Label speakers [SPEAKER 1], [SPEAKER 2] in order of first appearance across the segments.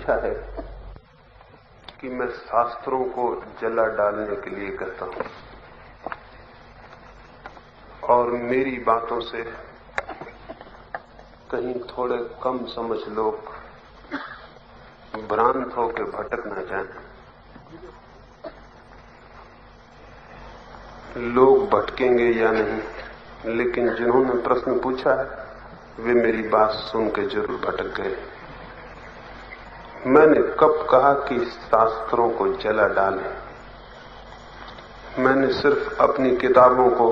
[SPEAKER 1] पूछा है कि मैं शास्त्रों को जला डालने के लिए कहता हूं और मेरी बातों से कहीं थोड़े कम समझ लोग भ्रांत होकर भटक न जाएं। लोग भटकेंगे या नहीं, लेकिन जिन्होंने प्रश्न पूछा है वे मेरी बात सुन के जरूर भटक गए। मैंने कब कहा कि शास्त्रों को जला डालें? मैंने सिर्फ अपनी किताबों को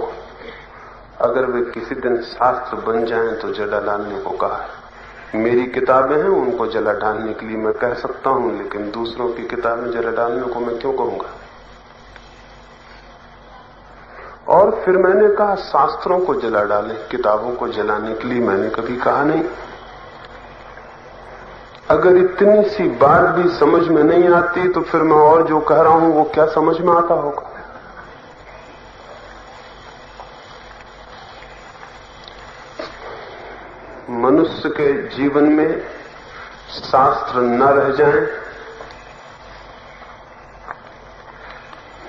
[SPEAKER 1] अगर वे किसी दिन शास्त्र बन जाएं तो जला डालने को कहा है। मेरी किताबें हैं, उनको जला डालने के लिए मैं कह सकता हूं, लेकिन दूसरों की किताबें जला डालने को मैं क्यों कहूंगा? और फिर मैंने कहा शास्त्रों को जला डालें, किताबों को जलाने के लिए मैंने कभी कहा नहीं। अगर इतनी सी बात भी समझ में नहीं आती तो फिर मैं और जो कह रहा हूं वो क्या समझ में आता होगा? मनुष्य के जीवन में शास्त्र न रह जाएं,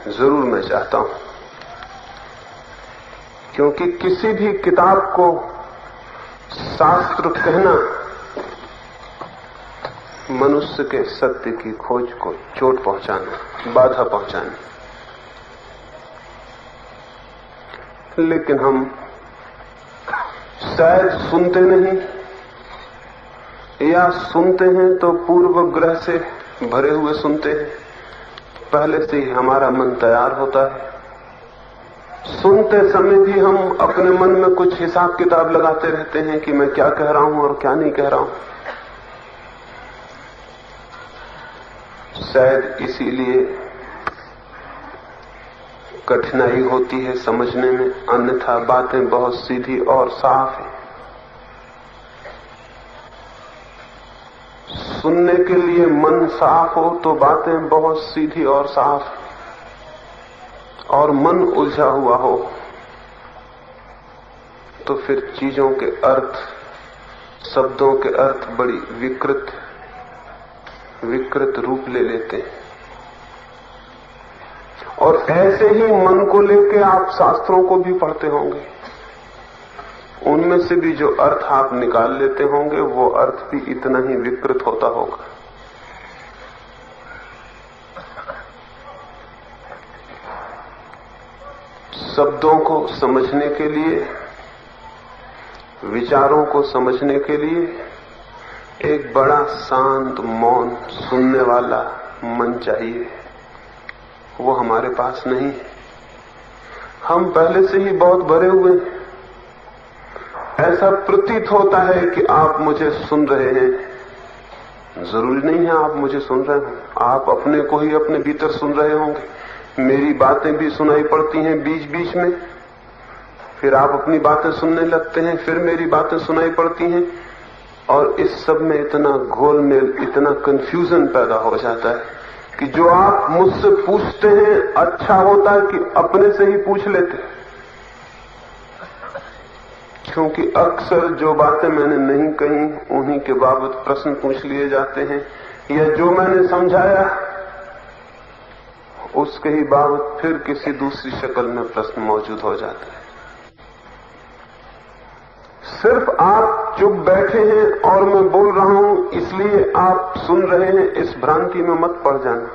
[SPEAKER 1] जरूर मैं चाहता हूं, क्योंकि किसी भी किताब को शास्त्र कहना मनुष्य के सत्य की खोज को चोट पहुंचाना, बाधा पहुंचाना। लेकिन हम शायद सुनते नहीं, या सुनते हैं तो पूर्व ग्रह से भरे हुए सुनते हैं। पहले से ही हमारा मन तैयार होता है। सुनते समय भी हम अपने मन में कुछ हिसाब किताब लगाते रहते हैं कि मैं क्या कह रहा हूं और क्या नहीं कह रहा हूं। शायद इसीलिए कठिनाई होती है समझने में, अन्यथा बातें बहुत सीधी और साफ हैं। सुनने के लिए मन साफ हो तो बातें बहुत सीधी और साफ हैं, और मन उलझा हुआ हो तो फिर चीजों के अर्थ, शब्दों के अर्थ बड़ी विकृत रूप ले लेते हैं। और ऐसे ही मन को लेकर आप शास्त्रों को भी पढ़ते होंगे। उनमें से भी जो अर्थ आप निकाल लेते होंगे वो अर्थ भी इतना ही विकृत होता होगा। शब्दों को समझने के लिए, विचारों को समझने के लिए एक बड़ा शांत, मौन, सुनने वाला मन चाहिए। वो हमारे पास नहीं है। हम पहले से ही बहुत भरे हुए हैं। ऐसा प्रतीत होता है कि आप मुझे सुन रहे हैं। जरूरी नहीं है आप मुझे सुन रहे हो, आप अपने को ही अपने भीतर सुन रहे होंगे। मेरी बातें भी सुनाई पड़ती हैं बीच बीच में, फिर आप अपनी बातें सुनने लगते हैं, फिर मेरी बातें सुनाई पड़ती हैं, और इस सब में इतना घोलमेल, इतना कंफ्यूजन पैदा हो जाता है कि जो आप मुझसे पूछते हैं अच्छा होता है कि अपने से ही पूछ लेते, क्योंकि अक्सर जो बातें मैंने नहीं कही उन्हीं के बाबत प्रश्न पूछ लिए जाते हैं, या जो मैंने समझाया उसके ही बाबत फिर किसी दूसरी शक्ल में प्रश्न मौजूद हो जाते हैं। सिर्फ आप चुप बैठे हैं और मैं बोल रहा हूं इसलिए आप सुन रहे हैं, इस भ्रांति में मत पड़ जाना।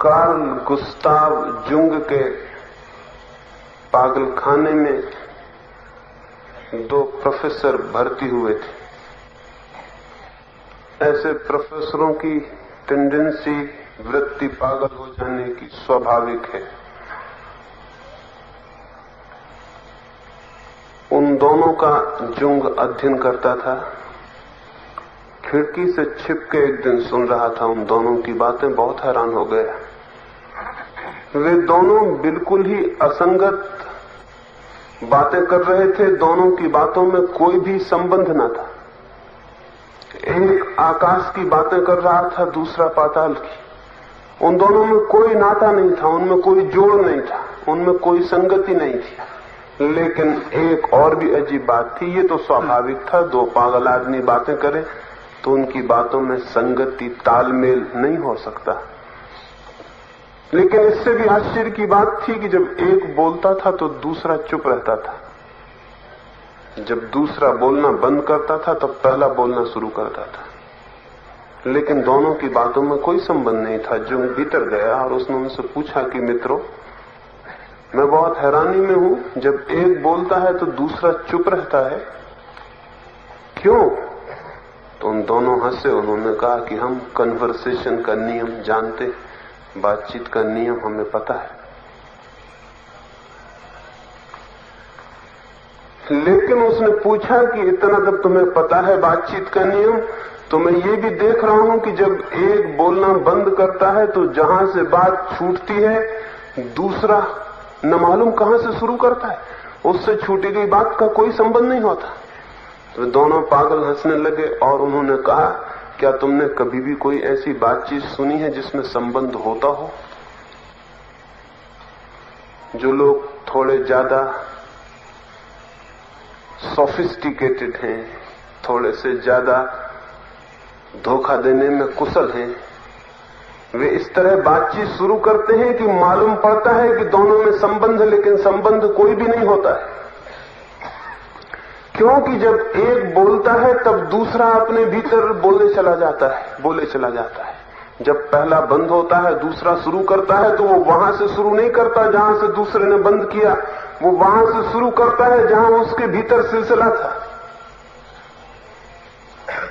[SPEAKER 1] कार्ल गुस्ताव जुंग के पागलखाने में 2 प्रोफेसर भर्ती हुए थे। ऐसे प्रोफेसरों की टेंडेंसी, वृत्ति पागल हो जाने की स्वाभाविक है। उन दोनों का जुंग अध्ययन करता था। खिड़की से छिप के एक दिन सुन रहा था उन दोनों की बातें, बहुत हैरान हो गया। वे दोनों बिल्कुल ही असंगत बातें कर रहे थे। दोनों की बातों में कोई भी संबंध न था। एक आकाश की बातें कर रहा था, दूसरा पाताल की। उन दोनों में कोई नाता नहीं था, उनमें कोई जोड़ नहीं था, उनमें कोई संगति नहीं थी। लेकिन एक और भी अजीब बात थी, ये तो स्वाभाविक था, दो पागल आदमी बातें करें तो उनकी बातों में संगति तालमेल नहीं हो सकता। लेकिन इससे भी आश्चर्य की बात थी कि जब एक बोलता था तो दूसरा चुप रहता था, जब दूसरा बोलना बंद करता था तब पहला बोलना शुरू करता था। लेकिन दोनों की बातों में कोई संबंध नहीं था। जो भीतर गया और उसने उनसे पूछा कि मित्रों, मैं बहुत हैरानी में हूं, जब एक बोलता है तो दूसरा चुप रहता है, क्यों? तो उन दोनों हंसे। उन्होंने कहा कि हम कन्वर्सेशन का नियम जानते, बातचीत का नियम हमें पता है। लेकिन उसने पूछा कि इतना जब तुम्हें पता है बातचीत का नियम, तो मैं ये भी देख रहा हूं कि जब एक बोलना बंद करता है तो जहां से बात छूटती है दूसरा न मालूम कहां से शुरू करता है, उससे छूटी गई बात का कोई संबंध नहीं होता। तो दोनों पागल हंसने लगे और उन्होंने कहा, क्या तुमने कभी भी कोई ऐसी बातचीत सुनी है जिसमें संबंध होता हो? जो लोग थोड़े ज्यादा सोफिस्टिकेटेड हैं, थोड़े से ज्यादा धोखा देने में कुशल हैं, वे इस तरह बातचीत शुरू करते हैं कि मालूम पड़ता है कि दोनों में संबंध है, लेकिन संबंध कोई भी नहीं होता है। क्योंकि जब एक बोलता है तब दूसरा अपने भीतर बोले चला जाता है। जब पहला बंद होता है दूसरा शुरू करता है, तो वो वहां से शुरू नहीं करता जहां से दूसरे ने बंद किया, वो वहां से शुरू करता है जहां उसके भीतर सिलसिला था।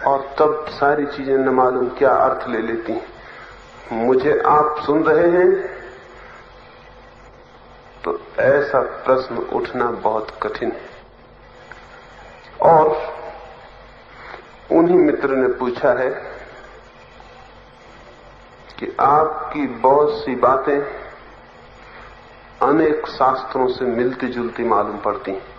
[SPEAKER 1] और तब सारी चीजें न मालूम क्या अर्थ ले लेती हैं। मुझे आप सुन रहे हैं तो ऐसा प्रश्न उठना बहुत कठिन है। और उन्हीं मित्र ने पूछा है कि आपकी बहुत सी बातें अनेक शास्त्रों से मिलती जुलती मालूम पड़ती हैं।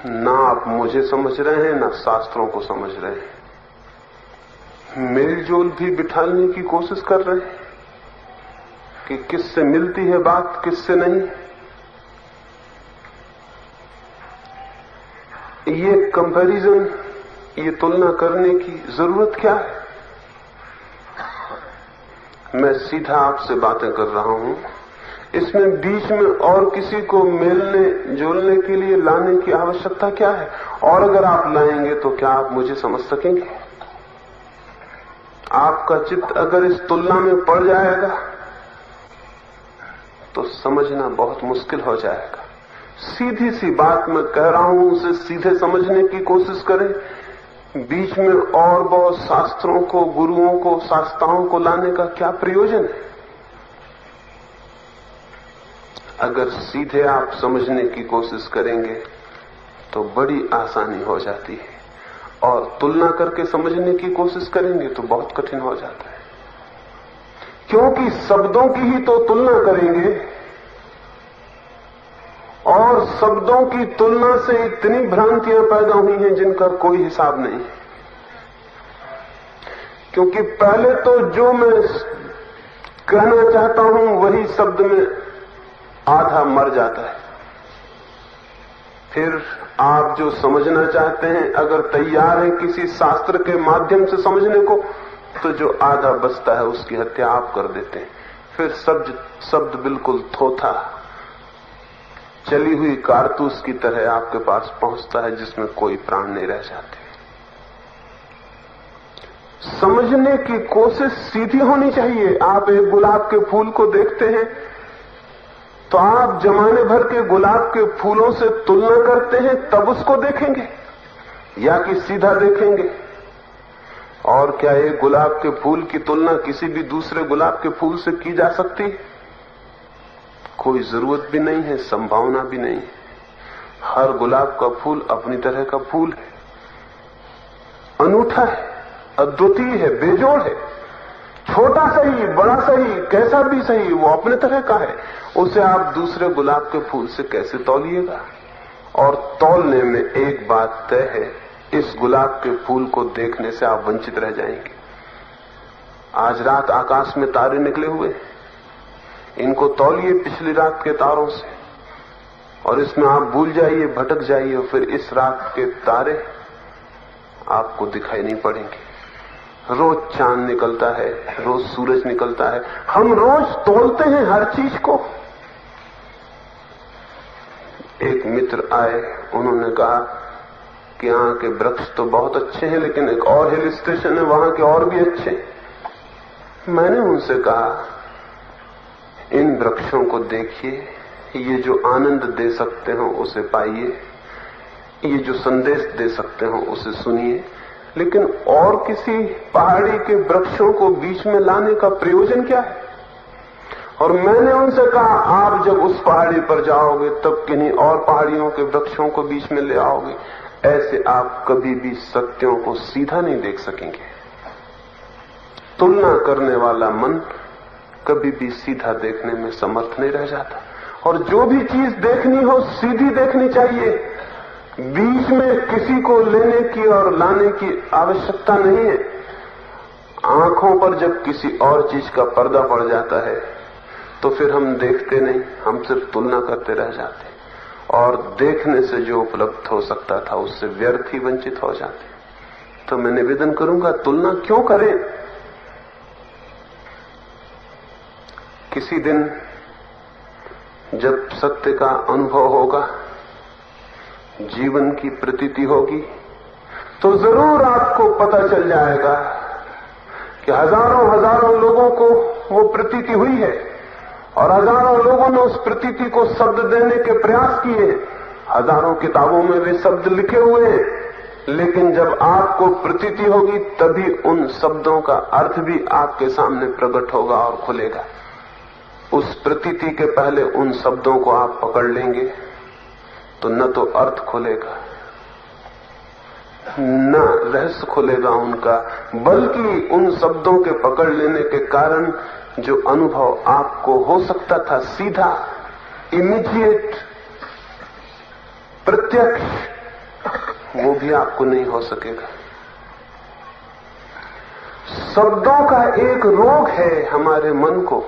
[SPEAKER 1] ना आप मुझे समझ रहे हैं, ना शास्त्रों को समझ रहे हैं। मेल जोल भी बिठाने की कोशिश कर रहे हैं कि किससे मिलती है बात, किससे नहीं। ये कंपैरिजन, ये तुलना करने की जरूरत क्या है? मैं सीधा आपसे बातें कर रहा हूं, इसमें बीच में और किसी को मेलने जोड़ने के लिए लाने की आवश्यकता क्या है? और अगर आप लाएंगे तो क्या आप मुझे समझ सकेंगे? आपका चित्त अगर इस तुलना में पड़ जाएगा तो समझना बहुत मुश्किल हो जाएगा। सीधी सी बात मैं कह रहा हूं, उसे सीधे समझने की कोशिश करें। बीच में और बहुत शास्त्रों को, गुरुओं को, शास्त्राओं को लाने का क्या प्रयोजन है? अगर सीधे आप समझने की कोशिश करेंगे तो बड़ी आसानी हो जाती है, और तुलना करके समझने की कोशिश करेंगे तो बहुत कठिन हो जाता है। क्योंकि शब्दों की ही तो तुलना करेंगे, और शब्दों की तुलना से इतनी भ्रांतियां पैदा हुई हैं जिनका कोई हिसाब नहीं। क्योंकि पहले तो जो मैं कहना चाहता हूं वही शब्द में आधा मर जाता है। फिर आप जो समझना चाहते हैं, अगर तैयार हैं किसी शास्त्र के माध्यम से समझने को, तो जो आधा बचता है उसकी हत्या आप कर देते हैं। फिर शब्द बिल्कुल थोथा, चली हुई कारतूस की तरह आपके पास पहुंचता है जिसमें कोई प्राण नहीं रह जाते। समझने की कोशिश सीधी होनी चाहिए। आप एक गुलाब के फूल को देखते हैं तो आप जमाने भर के गुलाब के फूलों से तुलना करते हैं, तब उसको देखेंगे या कि सीधा देखेंगे? और क्या एक गुलाब के फूल की तुलना किसी भी दूसरे गुलाब के फूल से की जा सकती है? कोई जरूरत भी नहीं है, संभावना भी नहीं है। हर गुलाब का फूल अपनी तरह का फूल है, अनूठा है, अद्वितीय है, बेजोड़ है। छोटा सही, बड़ा सही, कैसा भी सही, वो अपने तरह का है। उसे आप दूसरे गुलाब के फूल से कैसे तौलिएगा? और तौलने में एक बात तय है, इस गुलाब के फूल को देखने से आप वंचित रह जाएंगे। आज रात आकाश में तारे निकले हुए, इनको तौलिए पिछली रात के तारों से, और इसमें आप भूल जाइए, भटक जाइए, और फिर इस रात के तारे आपको दिखाई नहीं पड़ेंगे। रोज चांद निकलता है, रोज सूरज निकलता है, हम रोज तोलते हैं हर चीज को। एक मित्र आए, उन्होंने कहा कि यहाँ के वृक्ष तो बहुत अच्छे हैं, लेकिन एक और हिल स्टेशन है, वहां के और भी अच्छे। मैंने उनसे कहा, इन वृक्षों को देखिए, ये जो आनंद दे सकते हो उसे पाइए, ये जो संदेश दे सकते हो उसे सुनिए, लेकिन और किसी पहाड़ी के वृक्षों को बीच में लाने का प्रयोजन क्या है? और मैंने उनसे कहा, आप जब उस पहाड़ी पर जाओगे तब किन्हीं और पहाड़ियों के वृक्षों को बीच में ले आओगे। ऐसे आप कभी भी सत्यों को सीधा नहीं देख सकेंगे। तुलना करने वाला मन कभी भी सीधा देखने में समर्थ नहीं रह जाता। और जो भी चीज देखनी हो सीधी देखनी चाहिए, बीच में किसी को लेने की और लाने की आवश्यकता नहीं है। आंखों पर जब किसी और चीज का पर्दा पड़ जाता है तो फिर हम देखते नहीं, हम सिर्फ तुलना करते रह जाते, और देखने से जो उपलब्ध हो सकता था उससे व्यर्थ ही वंचित हो जाते। तो मैं निवेदन करूंगा, तुलना क्यों करें? किसी दिन जब सत्य का अनुभव होगा, जीवन की प्रतीति होगी, तो जरूर आपको पता चल जाएगा कि हजारों हजारों लोगों को वो प्रतीति हुई है, और हजारों लोगों ने उस प्रतीति को शब्द देने के प्रयास किए। हजारों किताबों में वे शब्द लिखे हुए हैं, लेकिन जब आपको प्रतीति होगी तभी उन शब्दों का अर्थ भी आपके सामने प्रकट होगा और खुलेगा। उस प्रतीति के पहले उन शब्दों को आप पकड़ लेंगे तो न तो अर्थ खुलेगा, न रहस्य खुलेगा उनका, बल्कि उन शब्दों के पकड़ लेने के कारण जो अनुभव आपको हो सकता था सीधा, इमीडिएट, प्रत्यक्ष, वो भी आपको नहीं हो सकेगा। शब्दों का एक रोग है हमारे मन को,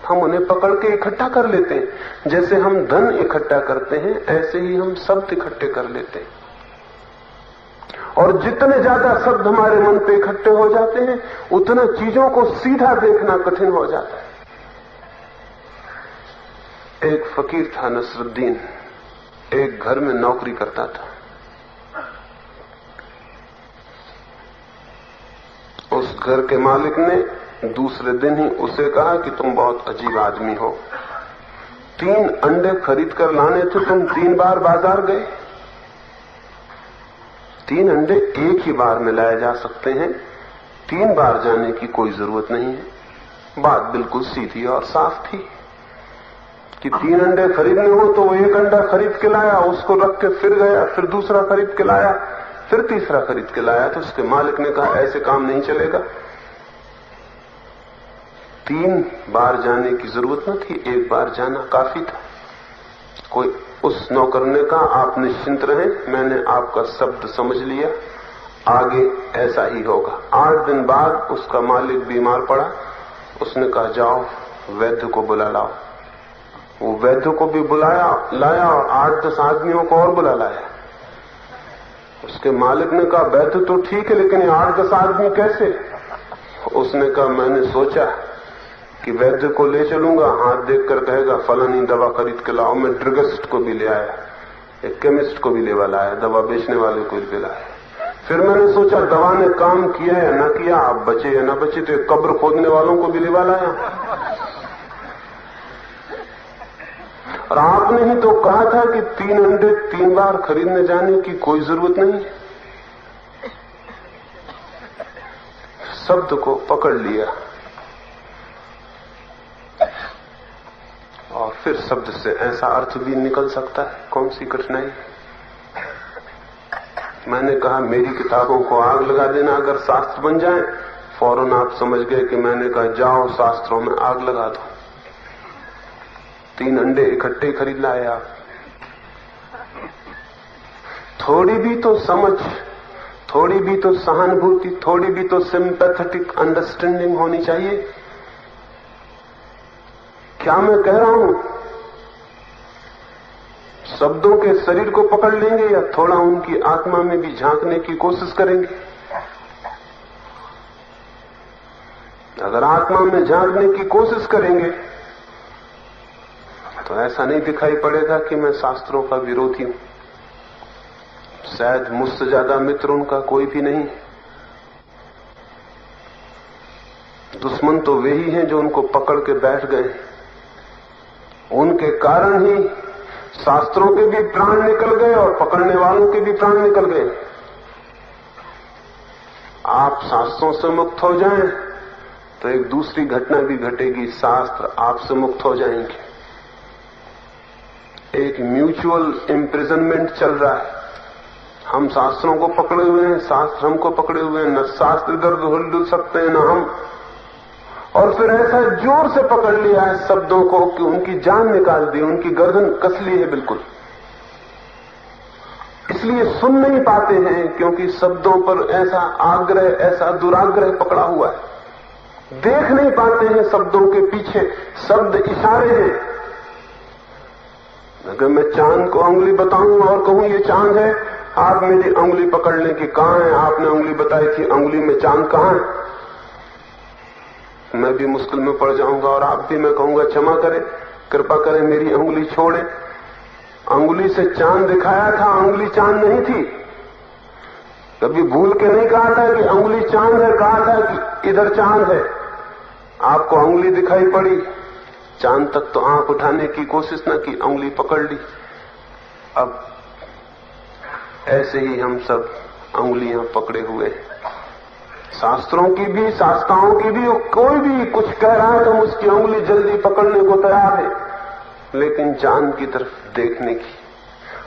[SPEAKER 1] हम उन्हें पकड़ के इकट्ठा कर लेते हैं। जैसे हम धन इकट्ठा करते हैं, ऐसे ही हम शब्द इकट्ठे कर लेते हैं, और जितने ज्यादा शब्द हमारे मन पे इकट्ठे हो जाते हैं उतना चीजों को सीधा देखना कठिन हो जाता है। एक फकीर था नसरुद्दीन, एक घर में नौकरी करता था। उस घर के मालिक ने दूसरे दिन ही उसे कहा कि तुम बहुत अजीब आदमी हो, 3 अंडे खरीद कर लाने थे, तुम 3 बार बाजार गए। 3 अंडे एक ही बार में लाए जा सकते हैं, 3 बार जाने की कोई जरूरत नहीं है। बात बिल्कुल सीधी और साफ थी कि 3 अंडे खरीदने हो तो वो 1 अंडा खरीद के लाया, उसको रख के फिर गया, फिर दूसरा खरीद के लाया, फिर तीसरा खरीद के लाया। तो उसके मालिक ने कहा, ऐसे काम नहीं चलेगा, 3 बार जाने की जरूरत न थी, 1 बार जाना काफी था। कोई उस नौकर ने कहा, आप निश्चिंत रहें, मैंने आपका शब्द समझ लिया, आगे ऐसा ही होगा। 8 दिन बाद उसका मालिक बीमार पड़ा। उसने कहा, जाओ वैद्य को बुला लाओ। वो वैद्य को भी लाया और 8-10 आदमियों को और बुला लाया। उसके मालिक ने कहा, वैद्य तो ठीक है, लेकिन 8-10 आदमी कैसे? उसने कहा, मैंने सोचा कि वैद्य को ले चलूंगा, हाथ देखकर कहेगा फलानी दवा खरीद के लाओ। मैं ड्रगिस्ट को भी ले आया, एक केमिस्ट को भी ले लाया, दवा बेचने वाले को भी लाया। फिर मैंने सोचा दवा ने काम किया या न किया, आप बचे या न बचे, तो कब्र खोदने वालों को भी ले लाया। और आपने ही तो कहा था कि 3 अंडे 3 बार खरीदने जाने की कोई जरूरत नहीं है। शब्द को पकड़ लिया और फिर शब्द से ऐसा अर्थ भी निकल सकता है, कौन सी कठिनाई। मैंने कहा, मेरी किताबों को आग लगा देना अगर शास्त्र बन जाए। फौरन आप समझ गए कि मैंने कहा, जाओ शास्त्रों में आग लगा दो। 3 अंडे इकट्ठे खरीद लाए आप। थोड़ी भी तो समझ, थोड़ी भी तो सहानुभूति, थोड़ी भी तो सिंपैथेटिक अंडरस्टैंडिंग होनी चाहिए। क्या मैं कह रहा हूं शब्दों के शरीर को पकड़ लेंगे या थोड़ा उनकी आत्मा में भी झांकने की कोशिश करेंगे? अगर आत्मा में झांकने की कोशिश करेंगे तो ऐसा नहीं दिखाई पड़ेगा कि मैं शास्त्रों का विरोधी हूं। शायद मुझसे ज्यादा मित्र उनका कोई भी नहीं। दुश्मन तो वे ही हैं जो उनको पकड़ के बैठ गए। उनके कारण ही शास्त्रों के भी प्राण निकल गए और पकड़ने वालों के भी प्राण निकल गए। आप शास्त्रों से मुक्त हो जाएं तो एक दूसरी घटना भी घटेगी, शास्त्र आपसे मुक्त हो जाएंगे। एक म्यूचुअल इम्प्रिजनमेंट चल रहा है। हम शास्त्रों को पकड़े हुए हैं, शास्त्र हमको पकड़े हुए हैं। न शास्त्र इधर हिल सकते हैं न हम। और फिर ऐसा जोर से पकड़ लिया है शब्दों को कि उनकी जान निकाल दी, उनकी गर्दन कस ली है बिल्कुल। इसलिए सुन नहीं पाते हैं क्योंकि शब्दों पर ऐसा आग्रह, ऐसा दुराग्रह पकड़ा हुआ है। देख नहीं पाते हैं शब्दों के पीछे शब्द इशारे हैं। अगर मैं चांद को उंगली बताऊं और कहूं ये चांद है, आप मेरी उंगली पकड़ लें कि कहां है। आपने उंगली बताई थी, उंगली में चांद कहां है? मैं भी मुश्किल में पड़ जाऊंगा और आप भी। मैं कहूंगा क्षमा करें, कृपा करें, मेरी उंगली छोड़ें। उंगली से चांद दिखाया था, उंगली चांद नहीं थी। कभी भूल के नहीं कहा था कि उंगली चांद है, कहा था कि इधर चांद है। आपको उंगली दिखाई पड़ी, चांद तक तो आंख उठाने की कोशिश न की, उंगली पकड़ ली। अब ऐसे ही हम सब उंगलियां पकड़े हुए हैं। शास्त्रों की भी, शास्त्राओं की भी। कोई भी कुछ कह रहा है तो हम उसकी उंगली जल्दी पकड़ने को तैयार है, लेकिन चांद की तरफ देखने की।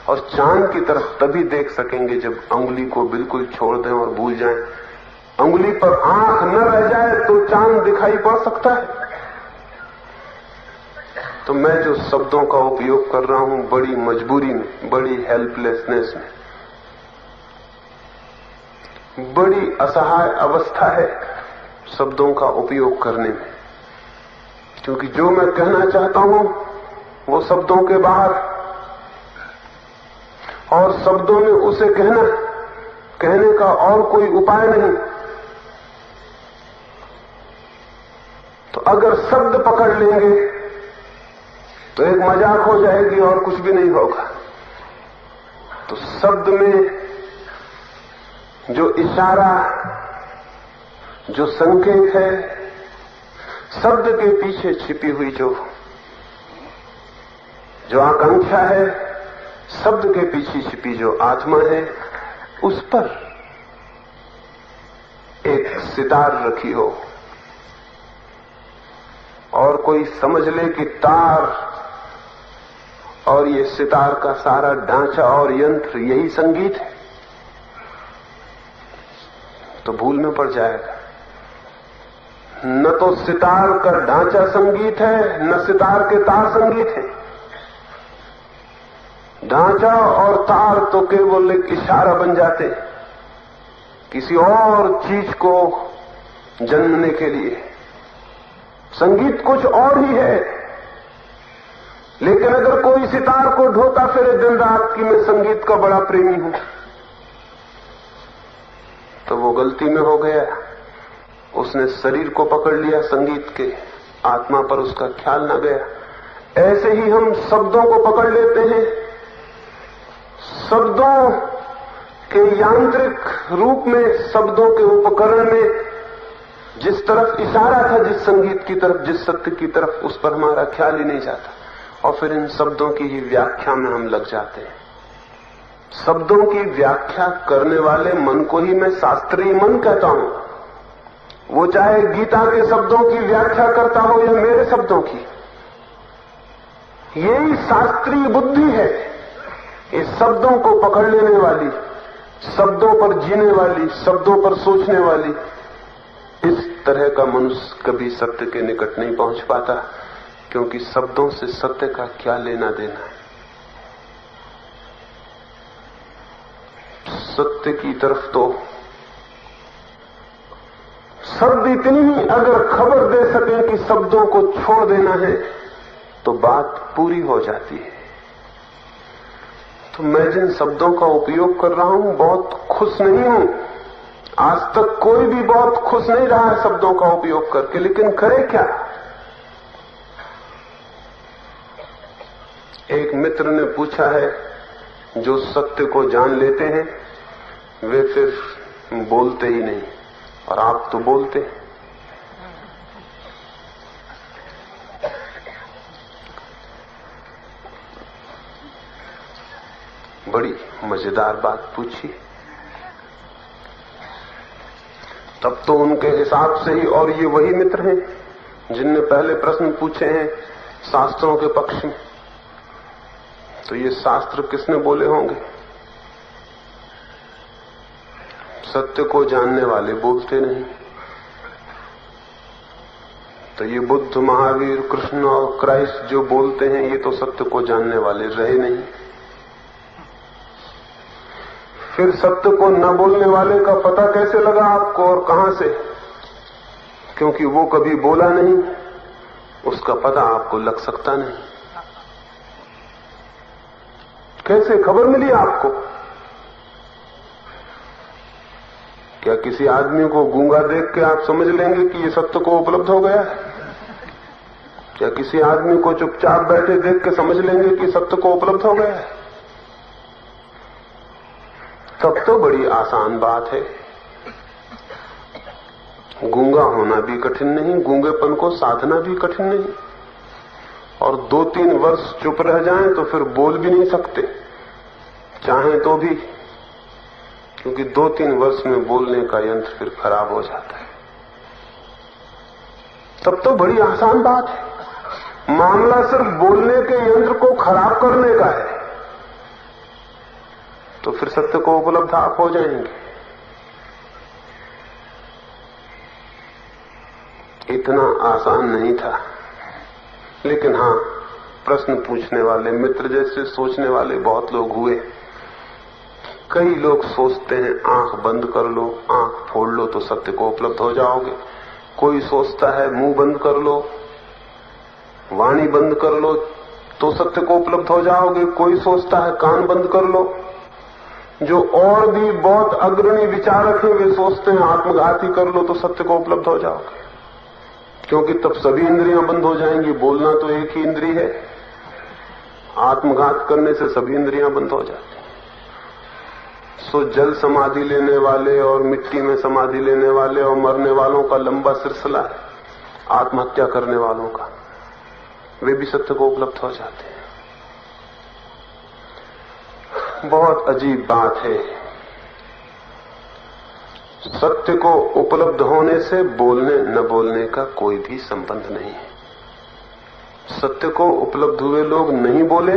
[SPEAKER 1] और चांद की तरफ तभी देख सकेंगे जब उंगली को बिल्कुल छोड़ दें और भूल जाएं। उंगली पर आंख न रह जाए तो चांद दिखाई पड़ सकता है। तो मैं जो शब्दों का उपयोग कर रहा हूं बड़ी मजबूरी में, बड़ी हेल्पलेसनेस में, बड़ी असहाय अवस्था है शब्दों का उपयोग करने में। क्योंकि जो मैं कहना चाहता हूं वो शब्दों के बाहर, और शब्दों में उसे कहने का और कोई उपाय नहीं। तो अगर शब्द पकड़ लेंगे तो एक मजाक हो जाएगी और कुछ भी नहीं होगा। तो शब्द में जो इशारा, जो संकेत है, शब्द के पीछे छिपी हुई जो आकांक्षा है, शब्द के पीछे छिपी जो आत्मा है, उस पर एक सितार रखी हो और कोई समझ ले कि तार और ये सितार का सारा ढांचा और यंत्र यही संगीत है, तो भूल में पड़ जाएगा। न तो सितार का ढांचा संगीत है, न सितार के तार संगीत है। ढांचा और तार तो केवल एक इशारा बन जाते हैं किसी और चीज को जन्मने के लिए। संगीत कुछ और ही है। लेकिन अगर कोई सितार को ढोता फिरे दिन रात कि मैं संगीत का बड़ा प्रेमी हूं, तो वो गलती में हो गया। उसने शरीर को पकड़ लिया संगीत के, आत्मा पर उसका ख्याल न गया। ऐसे ही हम शब्दों को पकड़ लेते हैं। शब्दों के यांत्रिक रूप में, शब्दों के उपकरण में जिस तरफ इशारा था, जिस संगीत की तरफ, जिस सत्य की तरफ, उस पर हमारा ख्याल ही नहीं जाता। और फिर इन शब्दों की ही व्याख्या में हम लग जाते हैं। शब्दों की व्याख्या करने वाले मन को ही मैं शास्त्रीय मन कहता हूं। वो चाहे गीता के शब्दों की व्याख्या करता हो या मेरे शब्दों की, यही शास्त्रीय बुद्धि है। इस शब्दों को पकड़ लेने वाली, शब्दों पर जीने वाली, शब्दों पर सोचने वाली। इस तरह का मनुष्य कभी सत्य के निकट नहीं पहुंच पाता, क्योंकि शब्दों से सत्य का क्या लेना देना है। सत्य की तरफ तो शब्द इतनी ही अगर खबर दे सके कि शब्दों को छोड़ देना है, तो बात पूरी हो जाती है। तो मैं जिन शब्दों का उपयोग कर रहा हूं बहुत खुश नहीं हूं। आज तक कोई भी बहुत खुश नहीं रहा है शब्दों का उपयोग करके, लेकिन करे क्या? एक मित्र ने पूछा है, जो सत्य को जान लेते हैं वे फिर बोलते ही नहीं, और आप तो बोलते हैं। बड़ी मजेदार बात पूछी। तब तो उनके हिसाब से ही, और ये वही मित्र हैं जिनने पहले प्रश्न पूछे हैं शास्त्रों के पक्ष में, तो ये शास्त्र किसने बोले होंगे? सत्य को जानने वाले बोलते नहीं। तो ये बुद्ध, महावीर, कृष्ण और क्राइस्ट जो बोलते हैं, ये तो सत्य को जानने वाले रहे नहीं। फिर सत्य को न बोलने वाले का पता कैसे लगा आपको, और कहां से? क्योंकि वो कभी बोला नहीं, उसका पता आपको लग सकता नहीं। कैसे खबर मिली आपको? क्या किसी आदमी को गूंगा देख के आप समझ लेंगे कि ये सत्य को उपलब्ध हो गया है? क्या किसी आदमी को चुपचाप बैठे देख के समझ लेंगे कि सत्य को उपलब्ध हो गया है? तब तो बड़ी आसान बात है। गूंगा होना भी कठिन नहीं, गूंगेपन को साधना भी कठिन नहीं, और 2-3 वर्ष चुप रह जाएं तो फिर बोल भी नहीं सकते चाहें तो भी, क्योंकि 2-3 वर्ष में बोलने का यंत्र फिर खराब हो जाता है। तब तो बड़ी आसान बात है। मामला सिर्फ बोलने के यंत्र को खराब करने का है, तो फिर सत्य को उपलब्ध आप हो जाएंगे। इतना आसान नहीं था, लेकिन हां, प्रश्न पूछने वाले मित्र जैसे सोचने वाले बहुत लोग हुए। कई लोग सोचते हैं आंख बंद कर लो, आंख फोड़ लो तो सत्य को उपलब्ध हो जाओगे। कोई सोचता है मुंह बंद कर लो, वाणी बंद कर लो तो सत्य को उपलब्ध हो जाओगे। कोई सोचता है कान बंद कर लो। जो और भी बहुत अग्रणी विचारक हैं वे सोचते हैं आत्मघाती कर लो तो सत्य को उपलब्ध हो जाओगे, क्योंकि तब सभी इंद्रियां बंद हो जाएंगी। बोलना तो एक ही इंद्री है, आत्मघात करने से सभी इंद्रियां बंद हो जाती। सो जल समाधि लेने वाले और मिट्टी में समाधि लेने वाले और मरने वालों का लंबा सिलसिला है, आत्महत्या करने वालों का, वे भी सत्य को उपलब्ध हो जाते हैं। बहुत अजीब बात है। सत्य को उपलब्ध होने से बोलने न बोलने का कोई भी संबंध नहीं है। सत्य को उपलब्ध हुए लोग नहीं बोले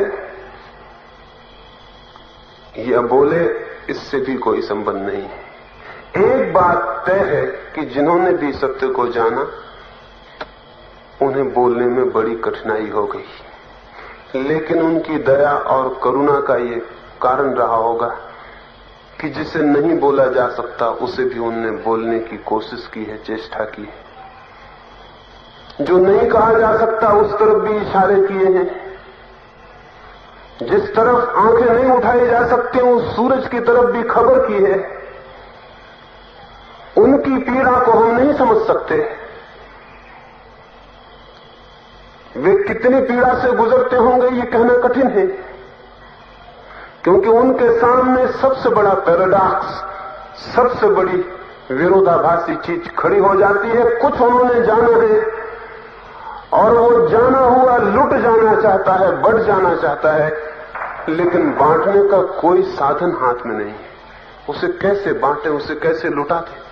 [SPEAKER 1] या बोले, इससे भी कोई संबंध नहीं है। एक बात तय है कि जिन्होंने भी सत्य को जाना, उन्हें बोलने में बड़ी कठिनाई हो गई, लेकिन उनकी दया और करुणा का ये कारण रहा होगा कि जिसे नहीं बोला जा सकता उसे भी उनने बोलने की कोशिश की है, चेष्टा की है। जो नहीं कहा जा सकता उस तरफ भी इशारे किए हैं। जिस तरफ आंखें नहीं उठाई जा सकती उस सूरज की तरफ भी खबर की है। उनकी पीड़ा को हम नहीं समझ सकते, वे कितनी पीड़ा से गुजरते होंगे ये कहना कठिन है, क्योंकि उनके सामने सबसे बड़ा पैराडॉक्स, सबसे बड़ी विरोधाभासी चीज खड़ी हो जाती है। कुछ उन्होंने जाना है और वो जाना हुआ लुट जाना चाहता है, बढ़ जाना चाहता है, लेकिन बांटने का कोई साधन हाथ में नहीं है। उसे कैसे बांटे, उसे कैसे लुटाते?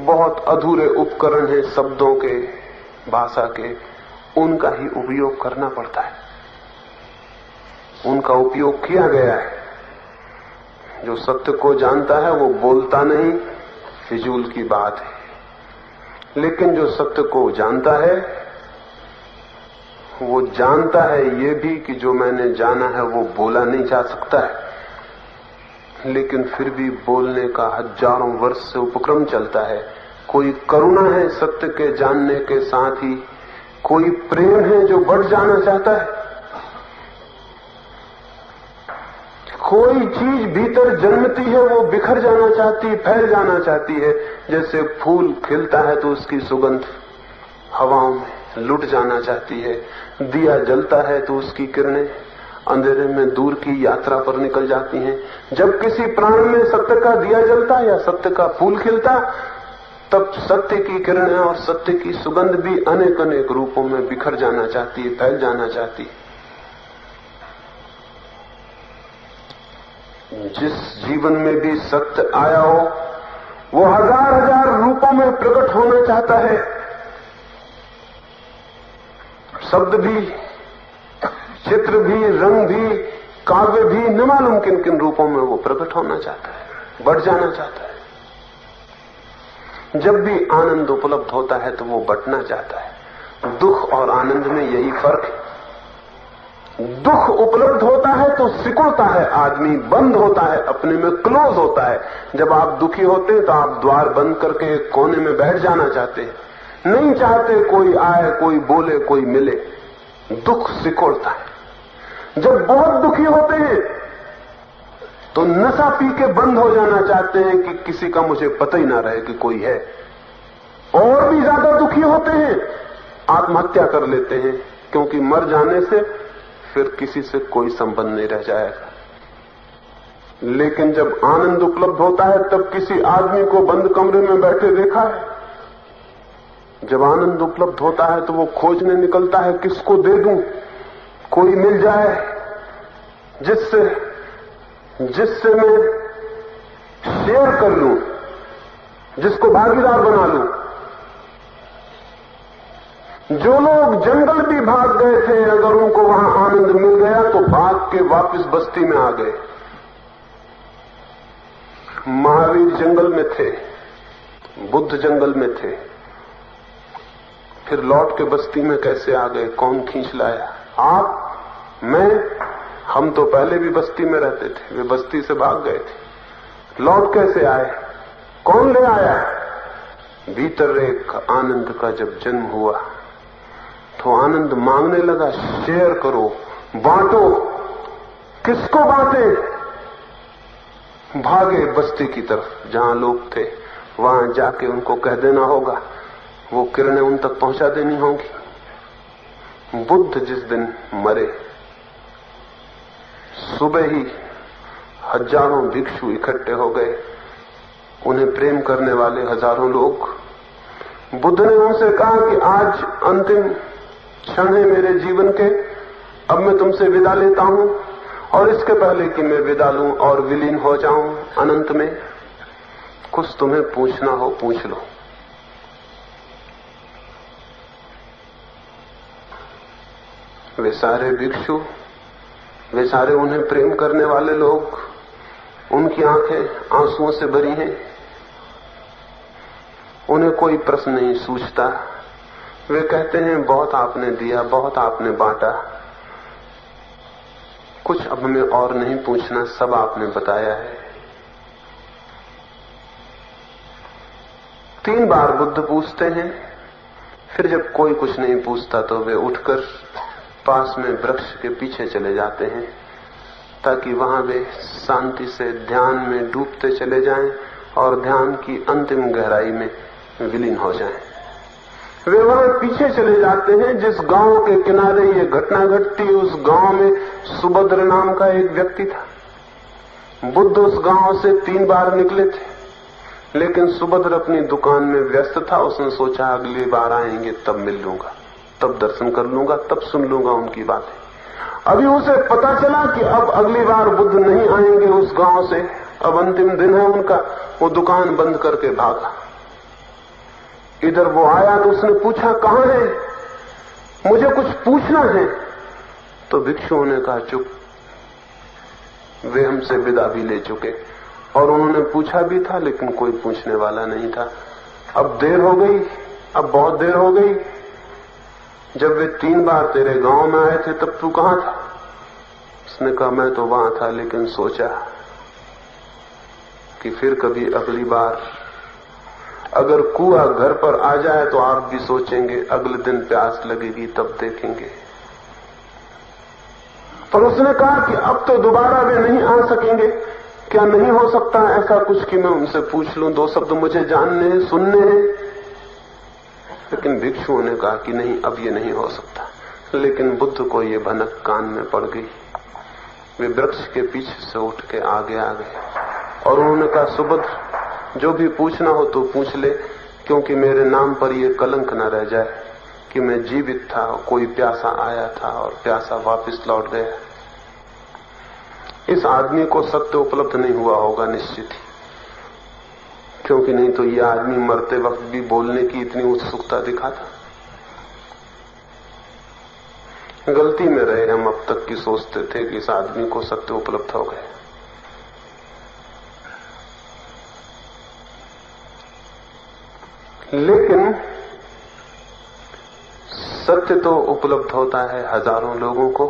[SPEAKER 1] बहुत अधूरे उपकरण हैं शब्दों के, भाषा के, उनका ही उपयोग करना पड़ता है। उनका उपयोग किया गया है। जो सत्य को जानता है वो बोलता नहीं, फिजूल की बात है। लेकिन जो सत्य को जानता है वो जानता है ये भी कि जो मैंने जाना है वो बोला नहीं जा सकता है, लेकिन फिर भी बोलने का हजारों वर्ष से उपक्रम चलता है। कोई करुणा है सत्य के जानने के साथ ही, कोई प्रेम है जो बढ़ जाना चाहता है, कोई चीज भीतर जन्मती है वो बिखर जाना चाहती, फैल जाना चाहती है। जैसे फूल खिलता है तो उसकी सुगंध हवाओं में लुट जाना चाहती है, दिया जलता है तो उसकी किरणें अंधेरे में दूर की यात्रा पर निकल जाती हैं। जब किसी प्राण में सत्य का दिया जलता या सत्य का फूल खिलता, तब सत्य की किरणें और सत्य की सुगंध भी अनेक अनेक रूपों में बिखर जाना चाहती है, फैल जाना चाहती है। जिस जीवन में भी सत्य आया हो वो हजार हजार रूपों में प्रकट होना चाहता है। शब्द भी, चित्र भी, रंग भी, काव्य भी, न मालूम किन किन रूपों में वो प्रकट होना चाहता है, बढ़ जाना चाहता है। जब भी आनंद उपलब्ध होता है तो वो बंटना चाहता है। दुख और आनंद में यही फर्क है। दुख उपलब्ध होता है तो सिकुड़ता है आदमी, बंद होता है, अपने में क्लोज होता है। जब आप दुखी होते हैं तो आप द्वार बंद करके एक कोने में बैठ जाना चाहते हैं, नहीं चाहते कोई आए, कोई बोले, कोई मिले। दुख सिकुड़ता है। जब बहुत दुखी होते हैं तो नशा पी के बंद हो जाना चाहते हैं कि किसी का मुझे पता ही ना रहे कि कोई है। और भी ज्यादा दुखी होते हैं, आत्महत्या कर लेते हैं, क्योंकि मर जाने से फिर किसी से कोई संबंध नहीं रह जाएगा। लेकिन जब आनंद उपलब्ध होता है तब किसी आदमी को बंद कमरे में बैठे देखा है? जब आनंद उपलब्ध होता है तो वो खोजने निकलता है, किसको दे दूं, कोई मिल जाए जिससे मैं शेयर कर लूं, जिसको भागीदार बना लूं। जो लोग जंगल भी भाग गए थे, अगर उनको वहां आनंद मिल गया तो भाग के वापस बस्ती में आ गए। महावीर जंगल में थे, बुद्ध जंगल में थे, फिर लौट के बस्ती में कैसे आ गए? कौन खींच लाया? आप, मैं, हम तो पहले भी बस्ती में रहते थे, वे बस्ती से भाग गए थे। लौट कैसे आए? कौन ले आया? भीतर एक आनंद का जब जन्म हुआ तो आनंद मांगने लगा, शेयर करो, बांटो। किसको बांटे? भागे बस्ती की तरफ, जहां लोग थे वहां जाके उनको कह देना होगा, वो किरणें उन तक पहुंचा देनी होंगी। बुद्ध जिस दिन मरे, सुबह ही हजारों भिक्षु इकट्ठे हो गए, उन्हें प्रेम करने वाले हजारों लोग। बुद्ध ने उनसे कहा कि आज अंतिम क्षण है मेरे जीवन के, अब मैं तुमसे विदा लेता हूं, और इसके पहले कि मैं विदा लूं और विलीन हो जाऊं अनंत में, कुछ तुम्हें पूछना हो पूछ लो। वे सारे भिक्षु, वे सारे उन्हें प्रेम करने वाले लोग, उनकी आंखें आंसुओं से भरी हैं। उन्हें कोई प्रश्न नहीं सूझता। वे कहते हैं, बहुत आपने दिया, बहुत आपने बांटा, कुछ अब हमें और नहीं पूछना, सब आपने बताया है। 3 बार बुद्ध पूछते हैं, फिर जब कोई कुछ नहीं पूछता तो वे उठकर पास में वृक्ष के पीछे चले जाते हैं, ताकि वहां वे शांति से ध्यान में डूबते चले जाएं और ध्यान की अंतिम गहराई में विलीन हो जाएं। वे वहां पीछे चले जाते हैं जिस गांव के किनारे ये घटना घटती। उस गांव में सुभद्र नाम का एक व्यक्ति था। बुद्ध उस गांव से 3 बार निकले थे, लेकिन सुभद्र अपनी दुकान में व्यस्त था। उसने सोचा अगली बार आएंगे तब मिल लूंगा, तब दर्शन कर लूंगा, तब सुन लूंगा उनकी बातें। अभी उसे पता चला कि अब अगली बार बुद्ध नहीं आएंगे उस गांव से, अब अंतिम दिन है उनका। वो दुकान बंद करके भागा। इधर वो आया तो उसने पूछा, कहां है, मुझे कुछ पूछना है। तो भिक्षुओं ने कहा, चुप, वे हमसे विदा भी ले चुके, और उन्होंने पूछा भी था लेकिन कोई पूछने वाला नहीं था। अब देर हो गई, अब बहुत देर हो गई। जब वे 3 बार तेरे गांव में आए थे तब तू कहां था? उसने कहा, मैं तो वहां था, लेकिन सोचा कि फिर कभी अगली बार अगर कुआं घर पर आ जाए तो आप भी सोचेंगे अगले दिन प्यास लगेगी तब देखेंगे। पर उसने कहा कि अब तो दोबारा वे नहीं आ सकेंगे। क्या नहीं हो सकता ऐसा कुछ कि मैं उनसे पूछ लूं? 2 शब्द मुझे जानने हैं, सुनने हैं। लेकिन भिक्षुओं ने कहा कि नहीं, अब ये नहीं हो सकता। लेकिन बुद्ध को ये भनक कान में पड़ गई। वे वृक्ष के पीछे से उठ के आगे आ गए और उन्होंने कहा, सुभद्र, जो भी पूछना हो तो पूछ ले, क्योंकि मेरे नाम पर ये कलंक न रह जाए कि मैं जीवित था, कोई प्यासा आया था और प्यासा वापस लौट गया। इस आदमी को सत्य उपलब्ध नहीं हुआ होगा निश्चित ही, क्योंकि नहीं तो ये आदमी मरते वक्त भी बोलने की इतनी उत्सुकता दिखाता। गलती में रहे हम अब तक की सोचते थे कि इस आदमी को सत्य उपलब्ध हो गए। लेकिन सत्य तो उपलब्ध होता है हजारों लोगों को,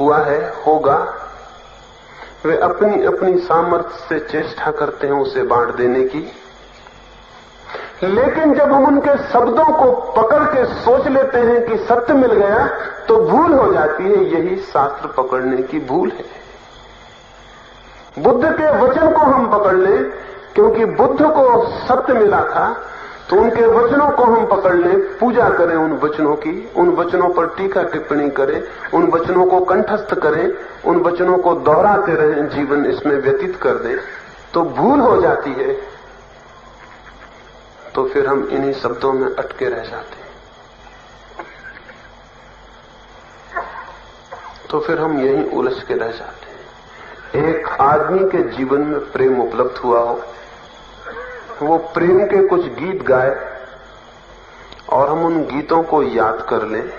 [SPEAKER 1] हुआ है, होगा। वे अपनी अपनी सामर्थ्य से चेष्टा करते हैं उसे बांट देने की। लेकिन जब हम उनके शब्दों को पकड़ के सोच लेते हैं कि सत्य मिल गया, तो भूल हो जाती है। यही शास्त्र पकड़ने की भूल है। बुद्ध के वचन को हम पकड़ लें, क्योंकि बुद्ध को सत्य मिला था, तो उनके वचनों को हम पकड़ लें, पूजा करें उन वचनों की, उन वचनों पर टीका टिप्पणी करें, उन वचनों को कंठस्थ करें, उन वचनों को दोहराते रहें, जीवन इसमें व्यतीत कर दें, तो भूल हो जाती है। तो फिर हम इन्हीं शब्दों में अटके रह जाते हैं, तो फिर हम यहीं उलझ के रह जाते हैं। एक आदमी के जीवन में प्रेम उपलब्ध हुआ हो, वो प्रेम के कुछ गीत गाए और हम उन गीतों को याद कर लें,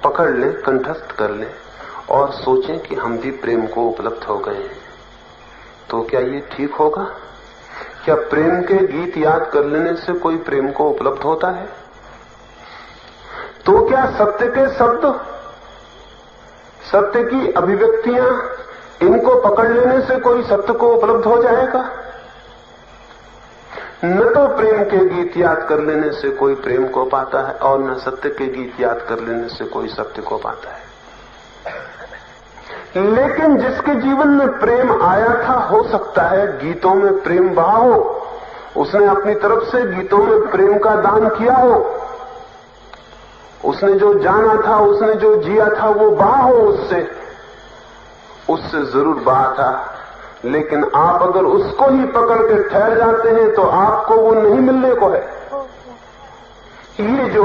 [SPEAKER 1] पकड़ लें, कंठस्थ कर लें और सोचें कि हम भी प्रेम को उपलब्ध हो गए हैं, तो क्या ये ठीक होगा? क्या प्रेम के गीत याद कर लेने से कोई प्रेम को उपलब्ध होता है? तो क्या सत्य के शब्द, सत्य की अभिव्यक्तियां, इनको पकड़ लेने से कोई सत्य को उपलब्ध हो जाएगा? न तो प्रेम के गीत याद कर लेने से कोई प्रेम को पाता है और न सत्य के गीत याद कर लेने से कोई सत्य को पाता है। लेकिन जिसके जीवन में प्रेम आया था, हो सकता है गीतों में प्रेम बहा हो, उसने अपनी तरफ से गीतों में प्रेम का दान किया हो, उसने जो जाना था, उसने जो जिया था, वो बहा हो, उससे जरूर बहा था। लेकिन आप अगर उसको ही पकड़ के ठहर जाते हैं तो आपको वो नहीं मिलने को है। ये जो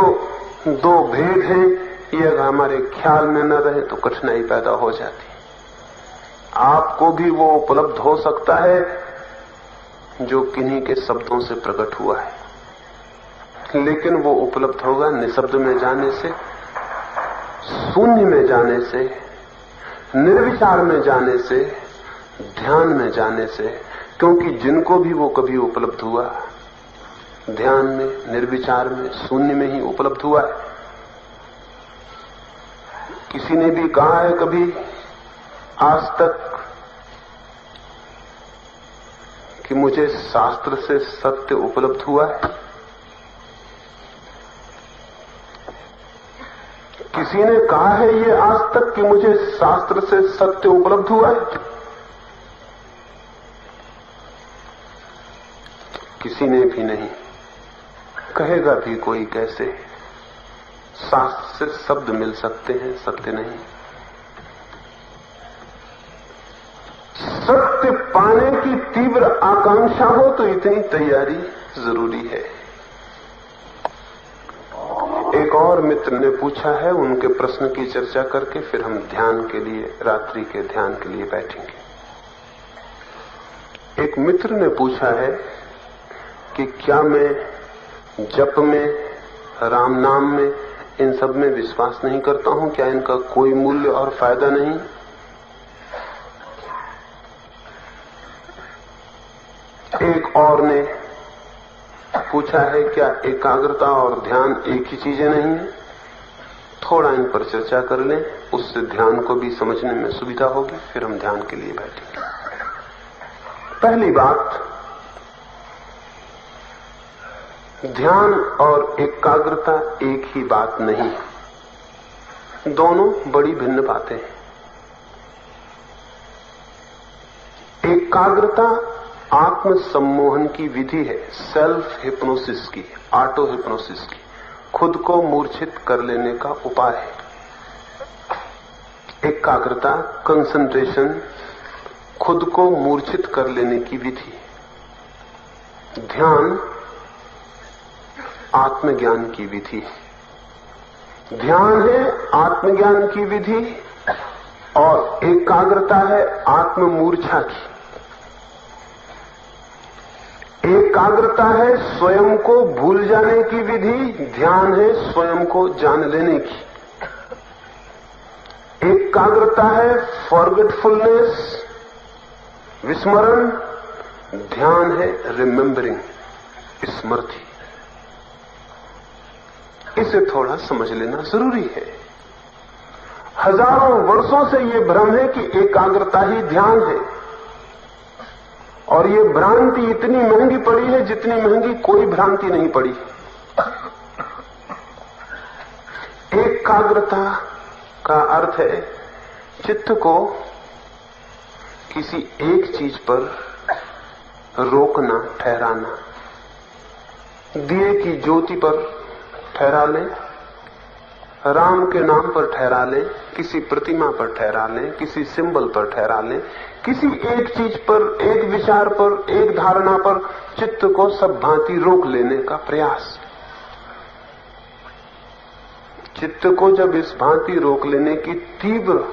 [SPEAKER 1] 2 भेद हैं, ये अगर हमारे ख्याल में न रहे तो कठिनाई पैदा हो जाती। आपको भी वो उपलब्ध हो सकता है जो किन्हीं के शब्दों से प्रकट हुआ है, लेकिन वो उपलब्ध होगा निशब्द में जाने से, शून्य में जाने से, निर्विचार में जाने से, ध्यान में जाने से। क्योंकि जिनको भी वो कभी उपलब्ध हुआ, ध्यान में, निर्विचार में, शून्य में ही उपलब्ध हुआ है। किसी ने भी कहा है कभी आज तक कि मुझे शास्त्र से सत्य उपलब्ध हुआ है? किसी ने कहा है ये आज तक कि मुझे शास्त्र से सत्य उपलब्ध हुआ है? किसी ने भी नहीं। कहेगा भी कोई कैसे? शास्त्र से शब्द मिल सकते हैं, सत्य नहीं। सत्य पाने की तीव्र आकांक्षा हो तो इतनी तैयारी जरूरी है। एक और मित्र ने पूछा है, उनके प्रश्न की चर्चा करके फिर हम ध्यान के लिए, रात्रि के ध्यान के लिए बैठेंगे। एक मित्र ने पूछा है कि क्या मैं जप में, राम नाम में, इन सब में विश्वास नहीं करता हूं? क्या इनका कोई मूल्य और फायदा नहीं? एक और ने पूछा है, क्या एकाग्रता और ध्यान एक ही चीजें नहीं है? थोड़ा इन पर चर्चा कर लें, उससे ध्यान को भी समझने में सुविधा होगी, फिर हम ध्यान के लिए बैठेंगे। पहली बात, ध्यान और एकाग्रता एक ही बात नहीं है, दोनों बड़ी भिन्न बातें हैं। एकाग्रता आत्म सम्मोहन की विधि है, सेल्फ हिप्नोसिस की, ऑटो हिप्नोसिस की, खुद को मूर्छित कर लेने का उपाय है। एकाग्रता, कंसंट्रेशन, खुद को मूर्छित कर लेने की विधि। ध्यान आत्मज्ञान की विधि। ध्यान है आत्मज्ञान की विधि और एकाग्रता है आत्ममूर्छा की। एकाग्रता है स्वयं को भूल जाने की विधि, ध्यान है स्वयं को जान लेने की। एकाग्रता है फॉरगेटफुलनेस, विस्मरण, ध्यान है रिमेंबरिंग, स्मृति। इसे थोड़ा समझ लेना जरूरी है। हजारों वर्षों से यह भ्रम है कि एकाग्रता ही ध्यान है, और ये भ्रांति इतनी महंगी पड़ी है जितनी महंगी कोई भ्रांति नहीं पड़ी। एकाग्रता का अर्थ है चित्त को किसी एक चीज पर रोकना, ठहराना। दिए की ज्योति पर ठहरा लें, राम के नाम पर ठहरा लें, किसी प्रतिमा पर ठहरा लें, किसी सिंबल पर ठहरा लें, किसी एक चीज पर, एक विचार पर, एक धारणा पर चित्त को सब भांति रोक लेने का प्रयास। चित्त को जब इस भांति रोक लेने की तीव्र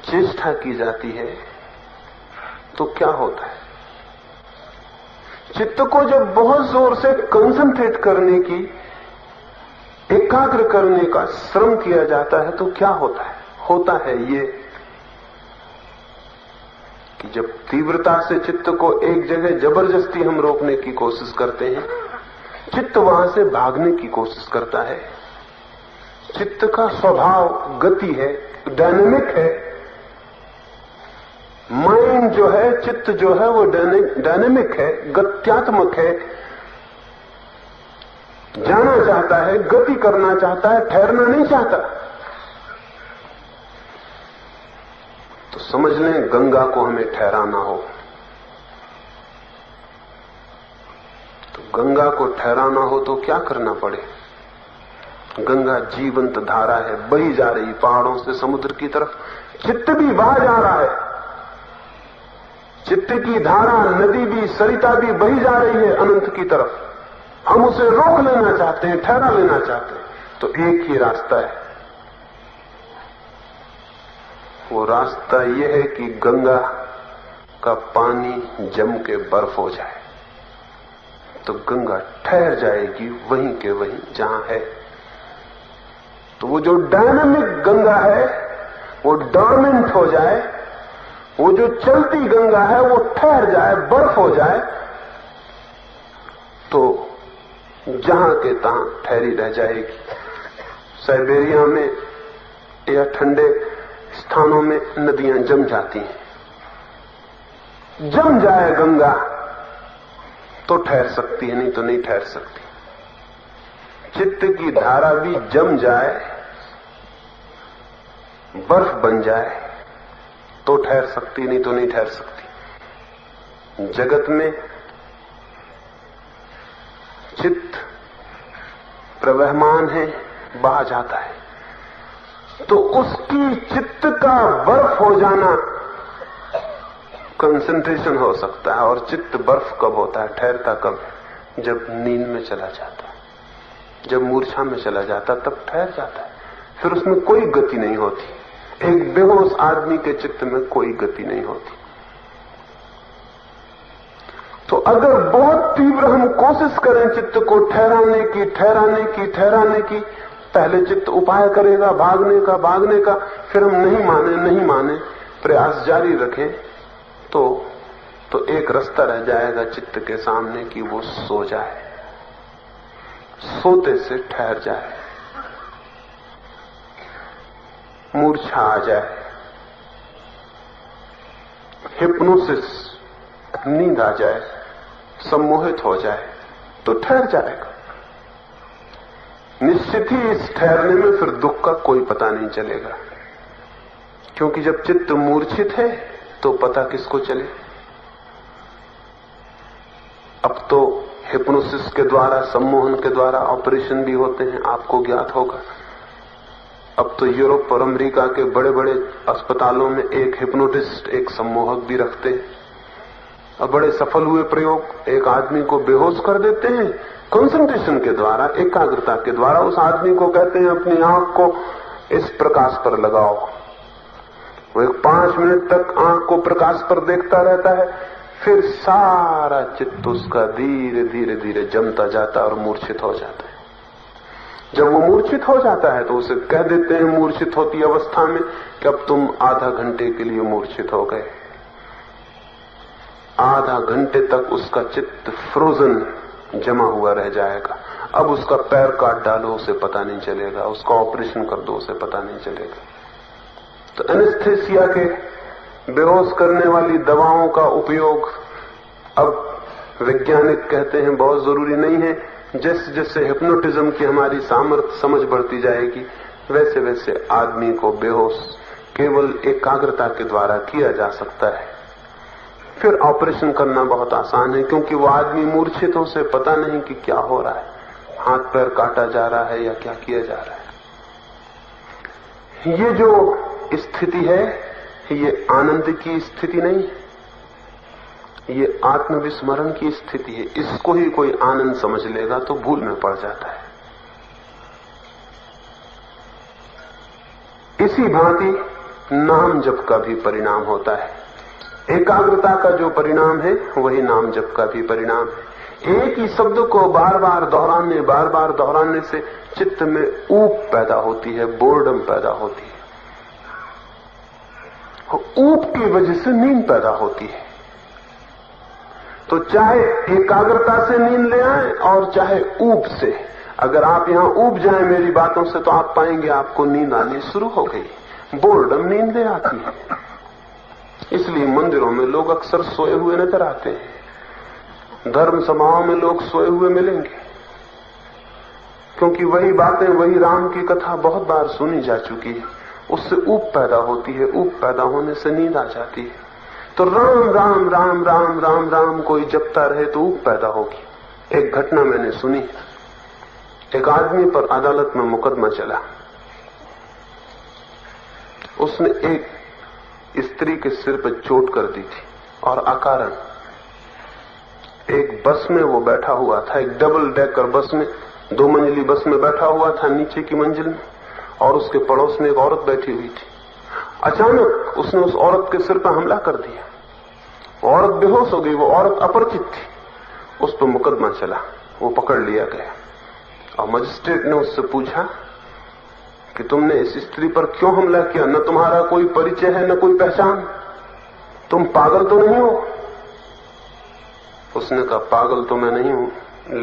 [SPEAKER 1] चेष्टा की जाती है तो क्या होता है? चित्त को जब बहुत जोर से कंसंट्रेट करने की, एकाग्र करने का श्रम किया जाता है तो क्या होता है? होता है ये कि जब तीव्रता से चित्त को एक जगह जबरदस्ती हम रोकने की कोशिश करते हैं, चित्त वहां से भागने की कोशिश करता है। चित्त का स्वभाव गति है, डायनेमिक है। माइंड जो है, चित्त जो है, वो डायनेमिक है, गत्यात्मक है, जाना चाहता है, गति करना चाहता है, ठहरना नहीं चाहता। तो समझ लें गंगा को हमें ठहराना हो तो गंगा को ठहराना हो तो क्या करना पड़े? गंगा जीवंत धारा है, बही जा रही पहाड़ों से समुद्र की तरफ। चित्त भी बहा जा रहा है, चित्त की धारा, नदी भी, सरिता भी बही जा रही है अनंत की तरफ। हम उसे रोक लेना चाहते हैं, ठहरा लेना चाहते हैं। तो एक ही रास्ता है, वो रास्ता यह है कि गंगा का पानी जम के बर्फ हो जाए, तो गंगा ठहर जाएगी वहीं के वहीं जहां है। तो वो जो डायनामिक गंगा है वो डोरमेंट हो जाए, वो जो चलती गंगा है वो ठहर जाए, बर्फ हो जाए, तो जहां के तहां ठहरी रह जाएगी। साइबेरिया में या ठंडे स्थानों में नदियां जम जाती हैं। जम जाए गंगा तो ठहर सकती है, नहीं तो नहीं ठहर सकती। चित्त की धारा भी जम जाए, बर्फ बन जाए तो ठहर सकती, नहीं तो नहीं ठहर सकती। जगत में चित्त प्रवहमान है, बहा जाता है, तो उसकी चित्त का बर्फ हो जाना कंसंट्रेशन हो सकता है। और चित्त बर्फ कब होता है, ठहरता कब? जब नींद में चला जाता है, जब मूर्छा में चला जाता है, तब ठहर जाता है। फिर उसमें कोई गति नहीं होती। एक बेहोश आदमी के चित्त में कोई गति नहीं होती। तो अगर बहुत तीव्र हम कोशिश करें चित्त को ठहराने की, पहले चित्त उपाय करेगा भागने का, फिर हम नहीं माने, प्रयास जारी रखें, तो एक रास्ता रह जाएगा चित्त के सामने कि वो सो जाए, सोते से ठहर जाए, मूर्छा आ जाए, हिप्नोसिस, नींद आ जाए, सम्मोहित हो जाए, तो ठहर जाएगा। निश्चित ही इस ठहरने में फिर दुख का कोई पता नहीं चलेगा, क्योंकि जब चित्त मूर्छित है तो पता किसको चले। अब तो हिप्नोसिस के द्वारा, सम्मोहन के द्वारा ऑपरेशन भी होते हैं, आपको ज्ञात होगा। अब तो यूरोप और अमेरिका के बड़े बड़े अस्पतालों में एक हिप्नोटिस्ट, एक सम्मोहक भी रखते हैं। अब बड़े सफल हुए प्रयोग, एक आदमी को बेहोश कर देते हैं कंसंट्रेशन के द्वारा, एकाग्रता के द्वारा। उस आदमी को कहते हैं अपनी आंख को इस प्रकाश पर लगाओ। वो एक 5 मिनट तक आंख को प्रकाश पर देखता रहता है, फिर सारा चित्त उसका धीरे धीरे धीरे जमता जाता है और मूर्छित हो जाता है। जब वो मूर्छित हो जाता है तो उसे कह देते हैं मूर्छित होती अवस्था में कि अब तुम आधा घंटे के लिए मूर्छित हो गए। आधा घंटे तक उसका चित्त फ्रोजन जमा हुआ रह जाएगा। अब उसका पैर काट डालो उसे पता नहीं चलेगा, उसका ऑपरेशन कर दो उसे पता नहीं चलेगा। तो एनेस्थेसिया के बेहोश करने वाली दवाओं का उपयोग अब वैज्ञानिक कहते हैं बहुत जरूरी नहीं है। जैसे जैसे हिप्नोटिज्म की हमारी सामर्थ्य समझ बढ़ती जाएगी, वैसे वैसे आदमी को बेहोश केवल एकाग्रता के द्वारा किया जा सकता है। फिर ऑपरेशन करना बहुत आसान है, क्योंकि वो आदमी मूर्छित हो, उसे पता नहीं कि क्या हो रहा है, हाथ पैर काटा जा रहा है या क्या किया जा रहा है। ये जो स्थिति है ये आनंद की स्थिति नहीं है, ये आत्मविस्मरण की स्थिति है। इसको ही कोई आनंद समझ लेगा तो भूल में पड़ जाता है। इसी भांति नाम जप का भी परिणाम होता है। एकाग्रता का जो परिणाम है वही नाम जप का भी परिणाम है। एक ही शब्द को बार बार दोहराने से चित्त में ऊब पैदा होती है, बोर्डम पैदा होती है। ऊब की वजह से नींद पैदा होती है। तो चाहे एकाग्रता से नींद ले आए और चाहे ऊब से, अगर आप यहां ऊब जाएं मेरी बातों से तो आप पाएंगे आपको नींद आनी शुरू हो गई। बोर्डम नींद ले आती है। इसलिए मंदिरों में लोग अक्सर सोए हुए नजर आते हैं, धर्म सभाओं में लोग सोए हुए मिलेंगे, क्योंकि वही बातें, वही राम की कथा बहुत बार सुनी जा चुकी है। उससे ऊब पैदा होती है, ऊब पैदा होने से नींद आ जाती है। तो राम राम राम राम राम राम कोई जपता रहे तो ऊब पैदा होगी। एक घटना मैंने सुनी, एक आदमी पर अदालत में मुकदमा चला। उसने एक स्त्री के सिर पर चोट कर दी थी और अकारण। एक बस में वो बैठा हुआ था, एक डबल डेकर बस में, 2 मंजिली बस में बैठा हुआ था नीचे की मंजिल में, और उसके पड़ोस में एक औरत बैठी हुई थी। अचानक उसने उस औरत के सिर पर हमला कर दिया। औरत बेहोश हो गई, वो औरत अपरिचित थी। उस पर मुकदमा चला, वो पकड़ लिया गया और मजिस्ट्रेट ने उससे पूछा कि तुमने इस स्त्री पर क्यों हमला किया? न तुम्हारा कोई परिचय है न कोई पहचान, तुम पागल तो नहीं हो? उसने कहा पागल तो मैं नहीं हूं,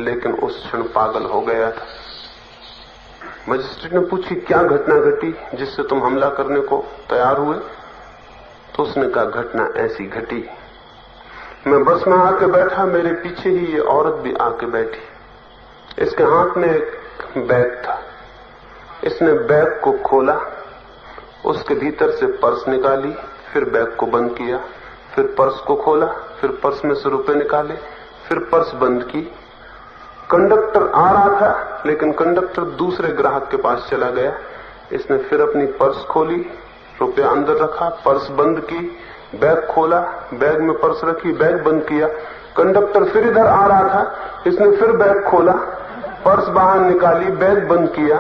[SPEAKER 1] लेकिन उस क्षण पागल हो गया था। मजिस्ट्रेट ने पूछी क्या घटना घटी जिससे तुम हमला करने को तैयार हुए? तो उसने कहा घटना ऐसी घटी, मैं बस में आके बैठा, मेरे पीछे ही ये औरत भी आके बैठी। इसके हाथ में एक बैग था, इसने बैग को खोला, उसके भीतर से पर्स निकाली, फिर बैग को बंद किया, फिर पर्स को खोला, फिर पर्स में से रुपए निकाले, फिर पर्स बंद की। कंडक्टर आ रहा था, लेकिन कंडक्टर दूसरे ग्राहक के पास चला गया। इसने फिर अपनी पर्स खोली, रुपया अंदर रखा, पर्स बंद की, बैग खोला, बैग में पर्स रखी, बैग बंद किया। कंडक्टर फिर इधर आ रहा था, इसने फिर बैग खोला, पर्स बाहर निकाली, बैग बंद किया,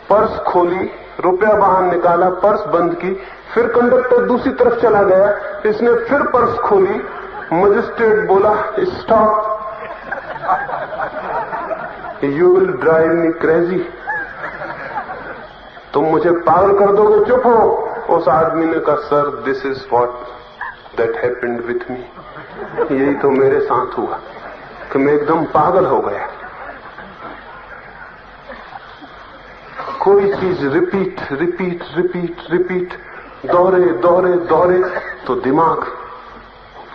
[SPEAKER 1] पर्स खोली, रुपया बाहर निकाला, पर्स बंद की। फिर कंडक्टर दूसरी तरफ चला गया, इसने फिर पर्स खोली। मजिस्ट्रेट बोला stop, you will drive me crazy, तुम मुझे पागल कर दोगे, चुप हो। उस आदमी ने कहा sir this is what that happened with me, यही तो मेरे साथ हुआ कि मैं एकदम पागल हो गया। कोई चीज रिपीट रिपीट रिपीट रिपीट, दोहरे दोहरे दोहरे तो दिमाग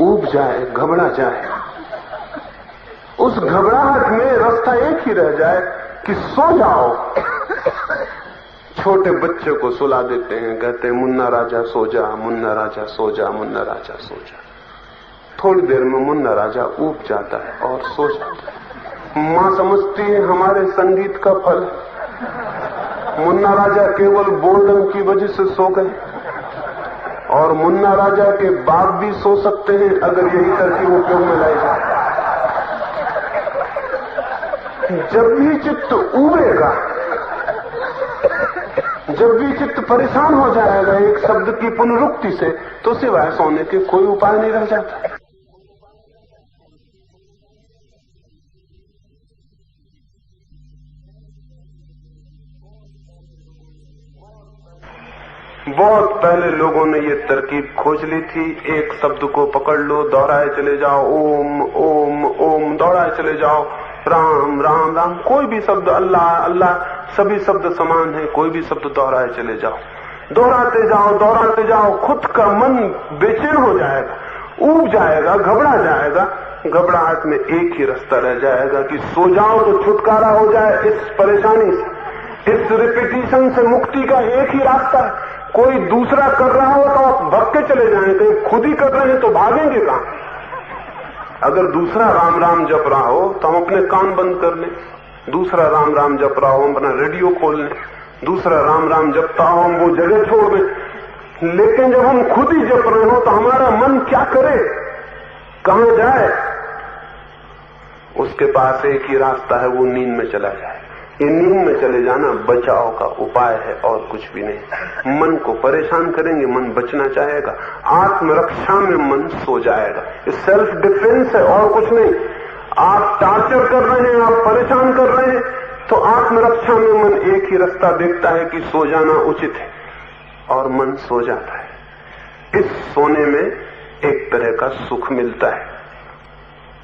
[SPEAKER 1] ऊब जाए, घबरा जाए। उस घबराहट में रास्ता एक ही रह जाए, कि सो जाओ। छोटे बच्चे को सुला देते हैं, कहते हैं मुन्ना राजा सो जा, मुन्ना राजा सो जा, मुन्ना राजा सो जा। थोड़ी देर में मुन्ना राजा ऊब जाता है और सो जाता है। मां समझती है हमारे संगीत का फल। मुन्ना राजा केवल बोर्डम की वजह से सो गए, और मुन्ना राजा के बाप भी सो सकते हैं अगर यही तरकीब उपयोग में लाई जाए। जब भी चित्त उबेगा, जब भी चित्त परेशान हो जाएगा एक शब्द की पुनरुक्ति से, तो सिवाय सोने के कोई उपाय नहीं रह जाता। बहुत पहले लोगों ने ये तरकीब खोज ली थी, एक शब्द को पकड़ लो, दोहराए चले जाओ, ओम ओम ओम, दोहराए चले जाओ, राम राम राम, कोई भी शब्द, अल्लाह अल्लाह, सभी शब्द समान है, कोई भी शब्द दोहराए चले जाओ, दोहराते जाओ, खुद का मन बेचैन हो जाएगा, ऊब जाएगा, घबरा जाएगा। घबराहट में एक ही रास्ता रह जाएगा कि सो जाओ तो छुटकारा हो जाए इस परेशानी से। इस रिपीटिशन से मुक्ति का एक ही रास्ता है। कोई दूसरा कर रहा हो तो आप भाग के चले जाएं, कहीं खुद ही कर रहे हैं तो भागेंगे कहां? अगर दूसरा राम राम जप रहा हो तो हम अपने कान बंद कर लें, दूसरा राम राम जप रहा हो हम अपना रेडियो खोल लें, दूसरा राम राम जपता हो हम वो जगह छोड़ दें। लेकिन जब हम खुद ही जप रहे हो तो हमारा मन क्या करे, कहां जाए? उसके पास एक ही रास्ता है, वो नींद में चला जाए। ये नींद में चले जाना बचाव का उपाय है और कुछ भी नहीं। मन को परेशान करेंगे, मन बचना चाहेगा, आत्मरक्षा में मन सो जाएगा। ये सेल्फ डिफेंस है और कुछ नहीं। आप टार्चर कर रहे हैं, आप परेशान कर रहे हैं, तो आत्मरक्षा में मन एक ही रास्ता देखता है कि सो जाना उचित है, और मन सो जाता है। इस सोने में एक तरह का सुख मिलता है,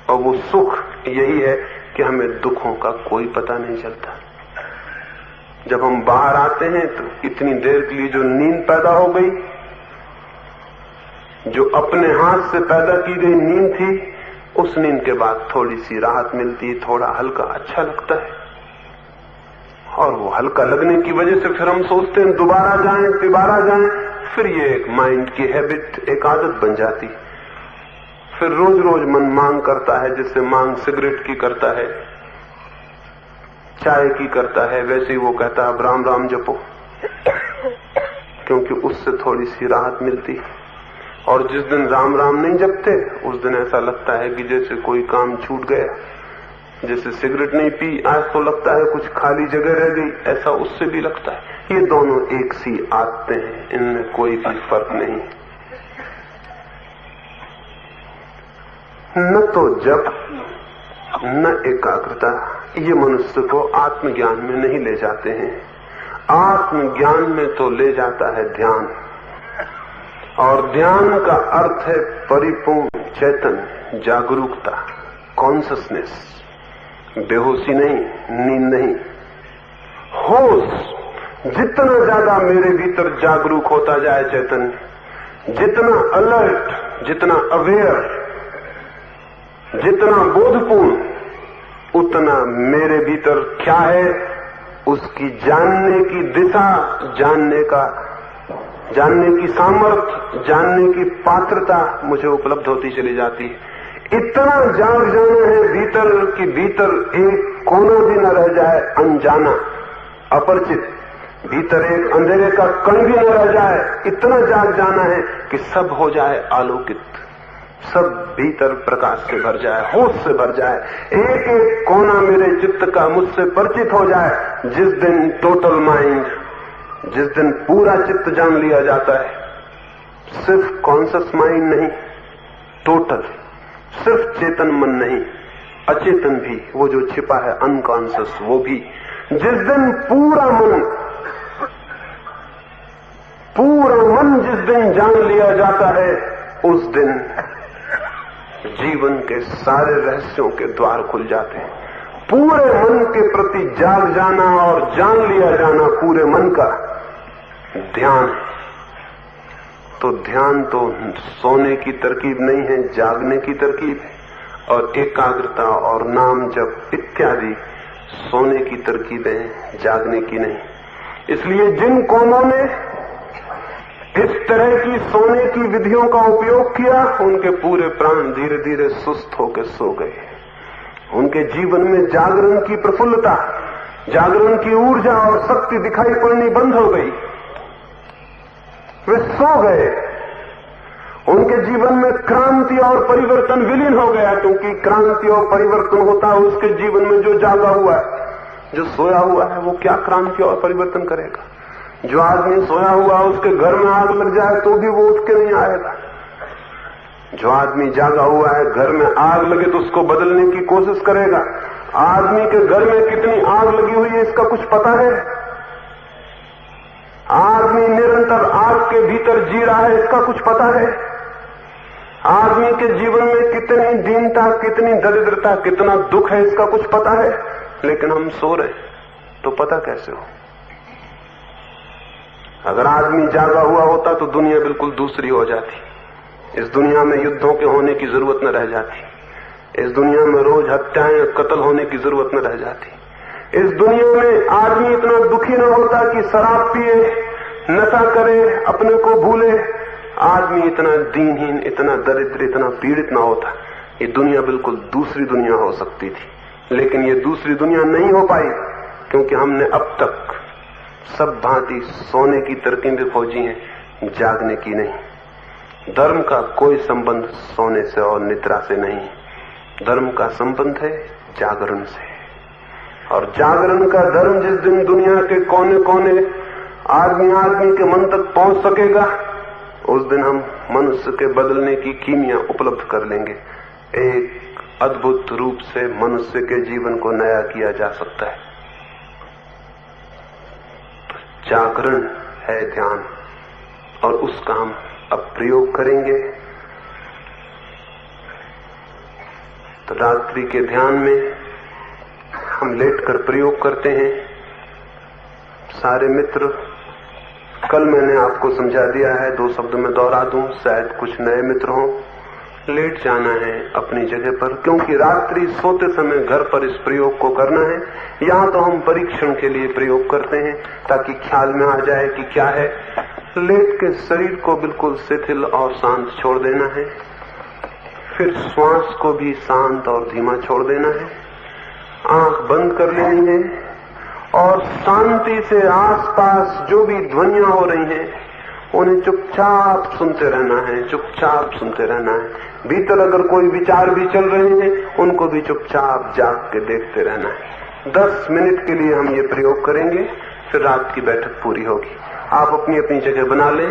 [SPEAKER 1] और वो सुख यही है कि हमें दुखों का कोई पता नहीं चलता। जब हम बाहर आते हैं तो इतनी देर के लिए जो नींद पैदा हो गई, जो अपने हाथ से पैदा की गई नींद थी, उस नींद के बाद थोड़ी सी राहत मिलती है, थोड़ा हल्का अच्छा लगता है, और वो हल्का लगने की वजह से फिर हम सोचते हैं दोबारा जाएं, फिर ये एक माइंड की हैबिट, एक आदत बन जाती। फिर रोज रोज मन मांग करता है, जिससे मांग सिगरेट की करता है, चाय की करता है, वैसे ही वो कहता है अब राम राम जपो, क्योंकि उससे थोड़ी सी राहत मिलती। और जिस दिन राम राम नहीं जपते उस दिन ऐसा लगता है कि जैसे कोई काम छूट गया, जैसे सिगरेट नहीं पी आज तो लगता है कुछ खाली जगह रह गई, ऐसा उससे भी लगता है। ये दोनों एक सी आदतें हैं, इनमें कोई भी फर्क नहीं। न तो जप न एकाग्रता ये मनुष्य को आत्मज्ञान में नहीं ले जाते हैं। आत्मज्ञान में तो ले जाता है ध्यान, और ध्यान का अर्थ है परिपूर्ण चैतन्य, जागरूकता, कॉन्शसनेस, बेहोशी नहीं, नींद नहीं, होश। जितना ज्यादा मेरे भीतर जागरूक होता जाए चैतन्य, जितना अलर्ट, जितना अवेयर, जितना बोधपूर्ण, उतना मेरे भीतर क्या है उसकी जानने की दिशा, जानने की सामर्थ्य, जानने की पात्रता मुझे उपलब्ध होती चली जाती है। इतना जाग जाना है भीतर कि भीतर एक कोना भी न रह जाए अनजाना, अपरिचित, भीतर एक अंधेरे का कण भी न रह जाए। इतना जाग जाना है कि सब हो जाए आलोकित, सब भीतर प्रकाश से भर जाए, होश से भर जाए। एक एक कोना मेरे चित्त का मुझसे परिचित हो जाए। जिस दिन टोटल माइंड, जिस दिन पूरा चित्त जान लिया जाता है, सिर्फ कॉन्शियस माइंड नहीं, टोटल, सिर्फ चेतन मन नहीं, अचेतन भी, वो जो छिपा है अनकॉन्शियस वो भी। जिस दिन पूरा मन जिस दिन जान लिया जाता है, उस दिन जीवन के सारे रहस्यों के द्वार खुल जाते हैं। पूरे मन के प्रति जाग जाना और जान लिया जाना पूरे मन का ध्यान। तो ध्यान तो सोने की तरकीब नहीं है, जागने की तरकीब है। और एकाग्रता और नाम जप इत्यादि सोने की तरकीबें, जागने की नहीं। इसलिए जिन कौमों ने इस तरह की सोने की विधियों का उपयोग किया, उनके पूरे प्राण धीरे धीरे सुस्त होकर सो गए। उनके जीवन में जागरण की प्रफुल्लता, जागरण की ऊर्जा और शक्ति दिखाई पड़नी बंद हो गई। वे सो गए। उनके जीवन में क्रांति और परिवर्तन विलीन हो गया, क्योंकि क्रांति और परिवर्तन होता है उसके जीवन में जो जागा हुआ है। जो सोया हुआ है वो क्या क्रांति और परिवर्तन करेगा? जो आदमी सोया हुआ है उसके घर में आग लग जाए तो भी वो उठ के नहीं आएगा। जो आदमी जागा हुआ है, घर में आग लगे तो उसको बदलने की कोशिश करेगा। आदमी के घर में कितनी आग लगी हुई है इसका कुछ पता है? आदमी निरंतर आग के भीतर जी रहा है, इसका कुछ पता है? आदमी के जीवन में कितनी दीनता, कितनी दरिद्रता, कितना दुख है, इसका कुछ पता है? लेकिन हम सो रहे, तो पता कैसे हो? अगर आदमी जागा हुआ होता तो दुनिया बिल्कुल दूसरी हो जाती। इस दुनिया में युद्धों के होने की जरूरत न रह जाती। इस दुनिया में रोज हत्याएं, कत्ल होने की जरूरत न रह जाती। इस दुनिया में आदमी इतना दुखी न होता कि शराब पिए, नशा करे, अपने को भूले। आदमी इतना दीनहीन, इतना दरिद्र, इतना पीड़ित न होता। ये दुनिया बिल्कुल दूसरी दुनिया हो सकती थी। लेकिन ये दूसरी दुनिया नहीं हो पाई, क्योंकि हमने अब तक सब भांति सोने की तरकीबें खोजी हैं, जागने की नहीं। धर्म का कोई संबंध सोने से और निद्रा से नहीं। धर्म का संबंध है जागरण से। और जागरण का धर्म जिस दिन दुनिया के कोने कोने, आदमी के मन तक पहुंच सकेगा, उस दिन हम मनुष्य के बदलने की कीमिया उपलब्ध कर लेंगे। एक अद्भुत रूप से मनुष्य के जीवन को नया किया जा सकता है। तो जागरण है ध्यान, और उसका हम अब प्रयोग करेंगे। तो रात्रि के ध्यान में हम लेटकर प्रयोग करते हैं। सारे मित्र, कल मैंने आपको समझा दिया है, 2 शब्द में दोहरा दूं, शायद कुछ नए मित्र हों। लेट जाना है अपनी जगह पर, क्योंकि रात्रि सोते समय घर पर इस प्रयोग को करना है। यहां तो हम परीक्षण के लिए प्रयोग करते हैं, ताकि ख्याल में आ जाए कि क्या है। लेट के शरीर को बिल्कुल शिथिल और शांत छोड़ देना है। फिर श्वास को भी शांत और धीमा छोड़ देना है। आंख बंद कर लेनी है और शांति से आसपास जो भी ध्वनियां हो रही हैं उन्हें चुपचाप सुनते रहना है, चुपचाप सुनते रहना है। भीतर अगर कोई विचार भी चल रहे हैं उनको भी चुपचाप जाग के देखते रहना है। 10 मिनट के लिए हम ये प्रयोग करेंगे, फिर रात की बैठक पूरी होगी। आप अपनी अपनी जगह बना लें।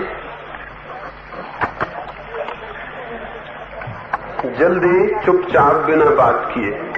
[SPEAKER 1] जल्दी, चुपचाप, बिना बात किए।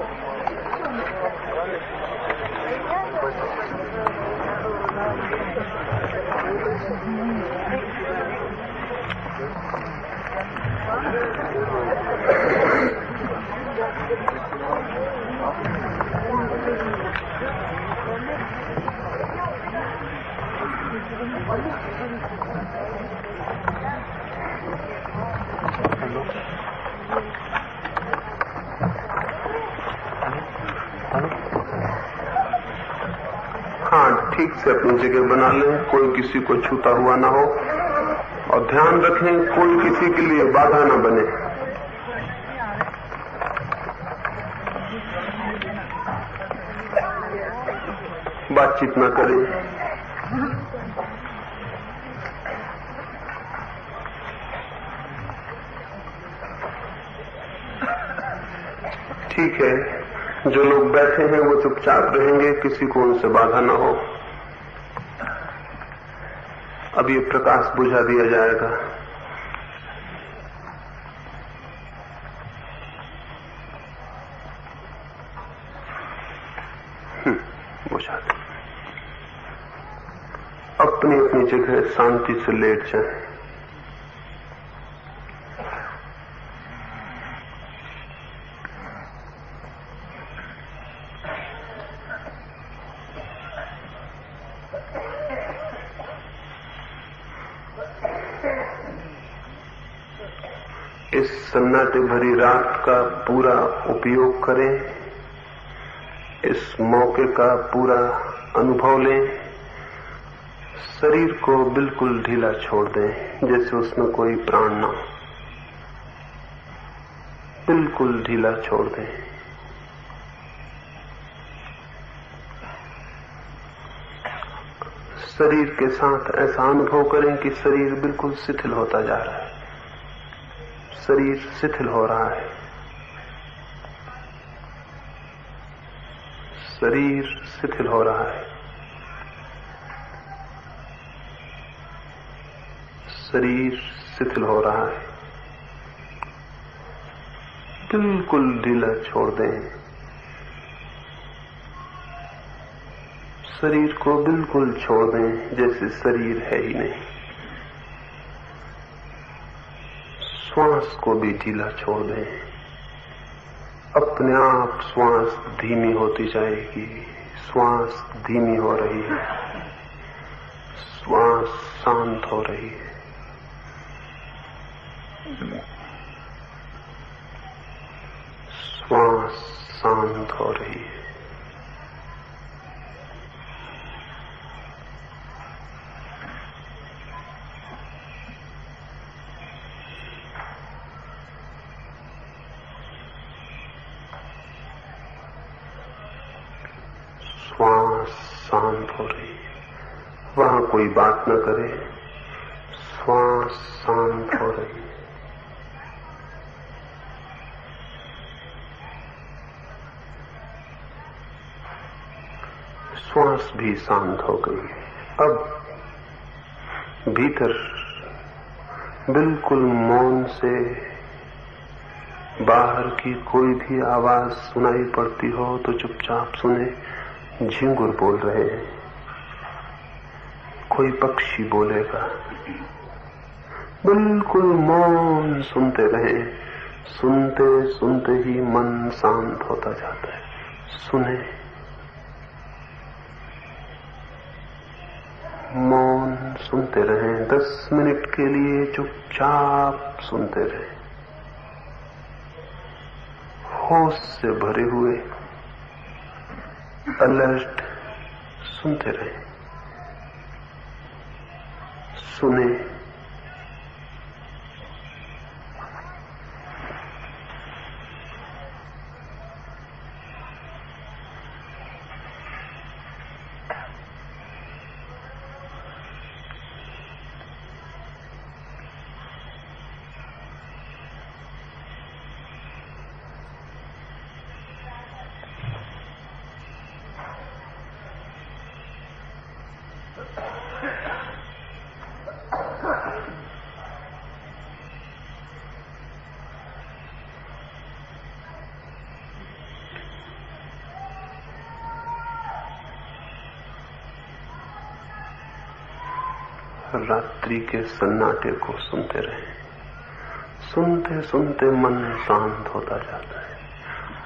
[SPEAKER 1] ठीक से अपनी जगह बना लें, कोई किसी को छूता हुआ ना हो, और ध्यान रखें कोई किसी के लिए बाधा ना बने। बातचीत ना करें। ठीक है, जो लोग बैठे हैं वो चुपचाप रहेंगे, किसी को उनसे बाधा ना हो। अब ये प्रकाश बुझा दिया जाएगा। बुझा दो। अपनी अपनी जगह शांति से लेट जाएं। इस सन्नाटे भरी रात का पूरा उपयोग करें। इस मौके का पूरा अनुभव लें। शरीर को बिल्कुल ढीला छोड़ दें, जैसे उसमें कोई प्राण ना हो। बिल्कुल ढीला छोड़ दें। शरीर के साथ ऐसा अनुभव करें कि शरीर बिल्कुल शिथिल होता जा रहा है। शरीर शिथिल हो रहा है। शरीर शिथिल हो रहा है। शरीर शिथिल हो रहा है। बिल्कुल ढीला छोड़ दें। शरीर को बिल्कुल छोड़ दें, जैसे शरीर है ही नहीं। श्वास को भी ढीला छोड़ दें। अपने आप श्वास धीमी होती जाएगी। श्वास धीमी हो रही है। श्वास शांत हो रही है। श्वास शांत हो रही है। श्वास शांत हो रही है। वहां कोई बात न करे। श्वास शांत हो रही है। श्वास भी शांत हो गई। अब भीतर बिल्कुल मौन से बाहर की कोई भी आवाज सुनाई पड़ती हो तो चुपचाप सुने। झिंगुर बोल रहे हैं, कोई पक्षी बोलेगा। बिल्कुल मौन सुनते रहें। सुनते सुनते ही मन शांत होता जाता है। सुने। मौन सुनते रहें। 10 मिनट के लिए चुपचाप सुनते रहें। होश से भरे हुए अलर्ट सुनते रहें। सुने। रात्रि के सन्नाटे को सुनते रहें। सुनते सुनते मन शांत होता जाता है।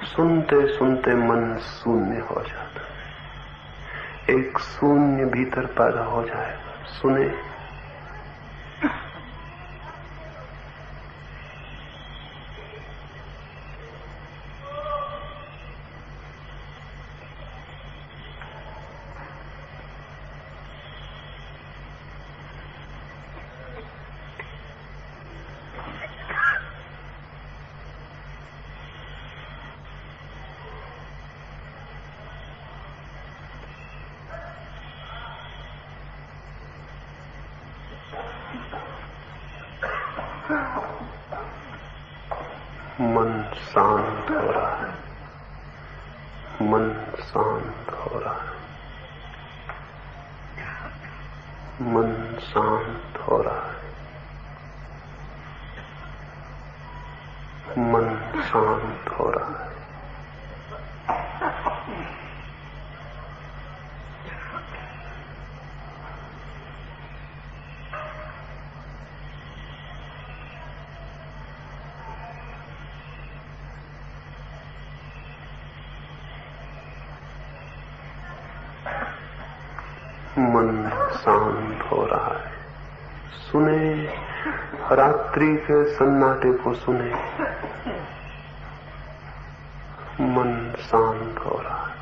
[SPEAKER 1] सुनते सुनते मन शून्य हो जाता है। एक शून्य भीतर पैदा हो जाएगा। सुने। मन शांत हो रहा है। मन शांत हो रहा है। मन शांत हो रहा है। मन शांत हो रहा है। मन शांत हो रहा है। सुने। रात्रि के सन्नाटे को सुने। मन शांत हो रहा है।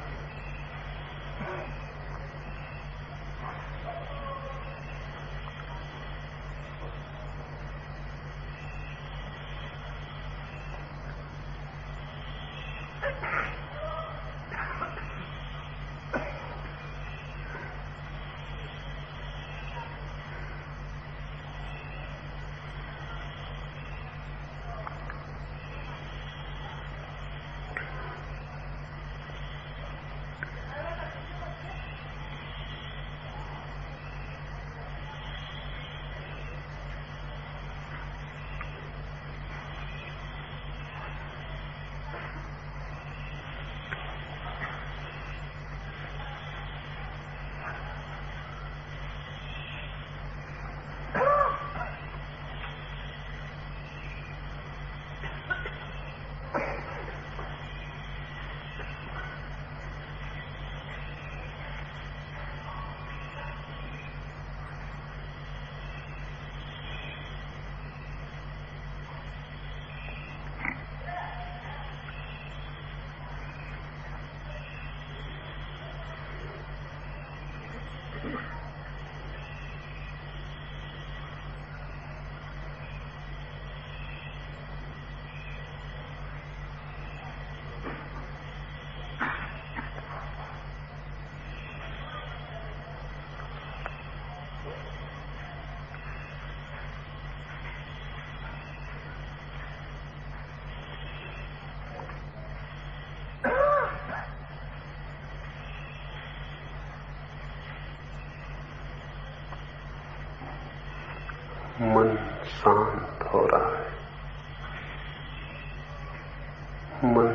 [SPEAKER 1] मन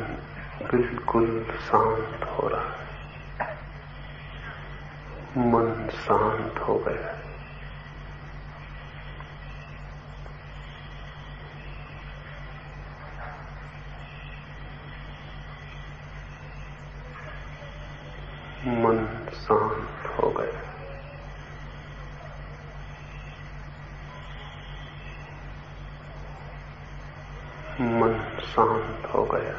[SPEAKER 1] बिल्कुल शांत हो रहा है। मन शांत हो गया है। मन शांत हो गया। मन शांत हो गया।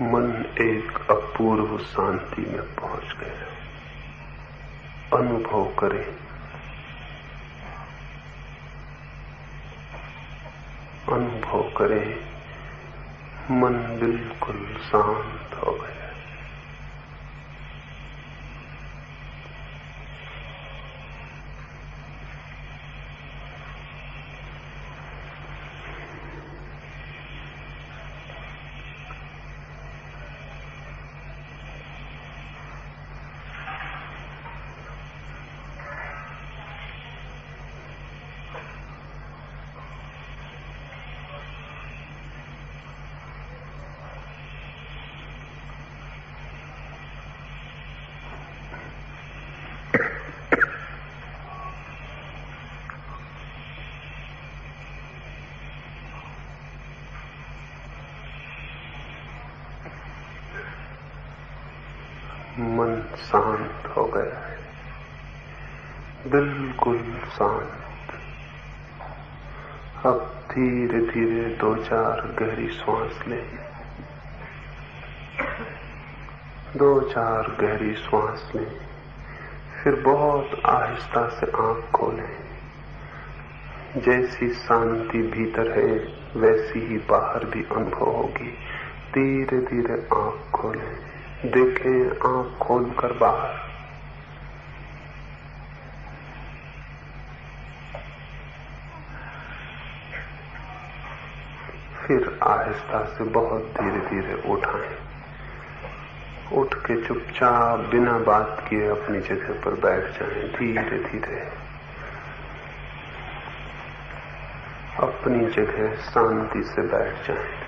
[SPEAKER 1] मन एक अपूर्व शांति में पहुंच गया। अनुभव करें, अनुभव करें, मन बिल्कुल शांत हो गया। मन शांत हो गया है, बिल्कुल शांत। अब धीरे धीरे 2-4 गहरी सांस लें। 2-4 गहरी सांस लें, फिर बहुत आहिस्ता से आंख खोलें। जैसी शांति भीतर है वैसी ही बाहर भी अनुभव होगी। धीरे धीरे आंख खोलें, देखें आंख खोलकर बाहर। फिर आहिस्ता से बहुत धीरे धीरे उठाएं। उठ के चुपचाप बिना बात किए अपनी जगह पर बैठ जाएं। धीरे धीरे अपनी जगह शांति से बैठ जाएं।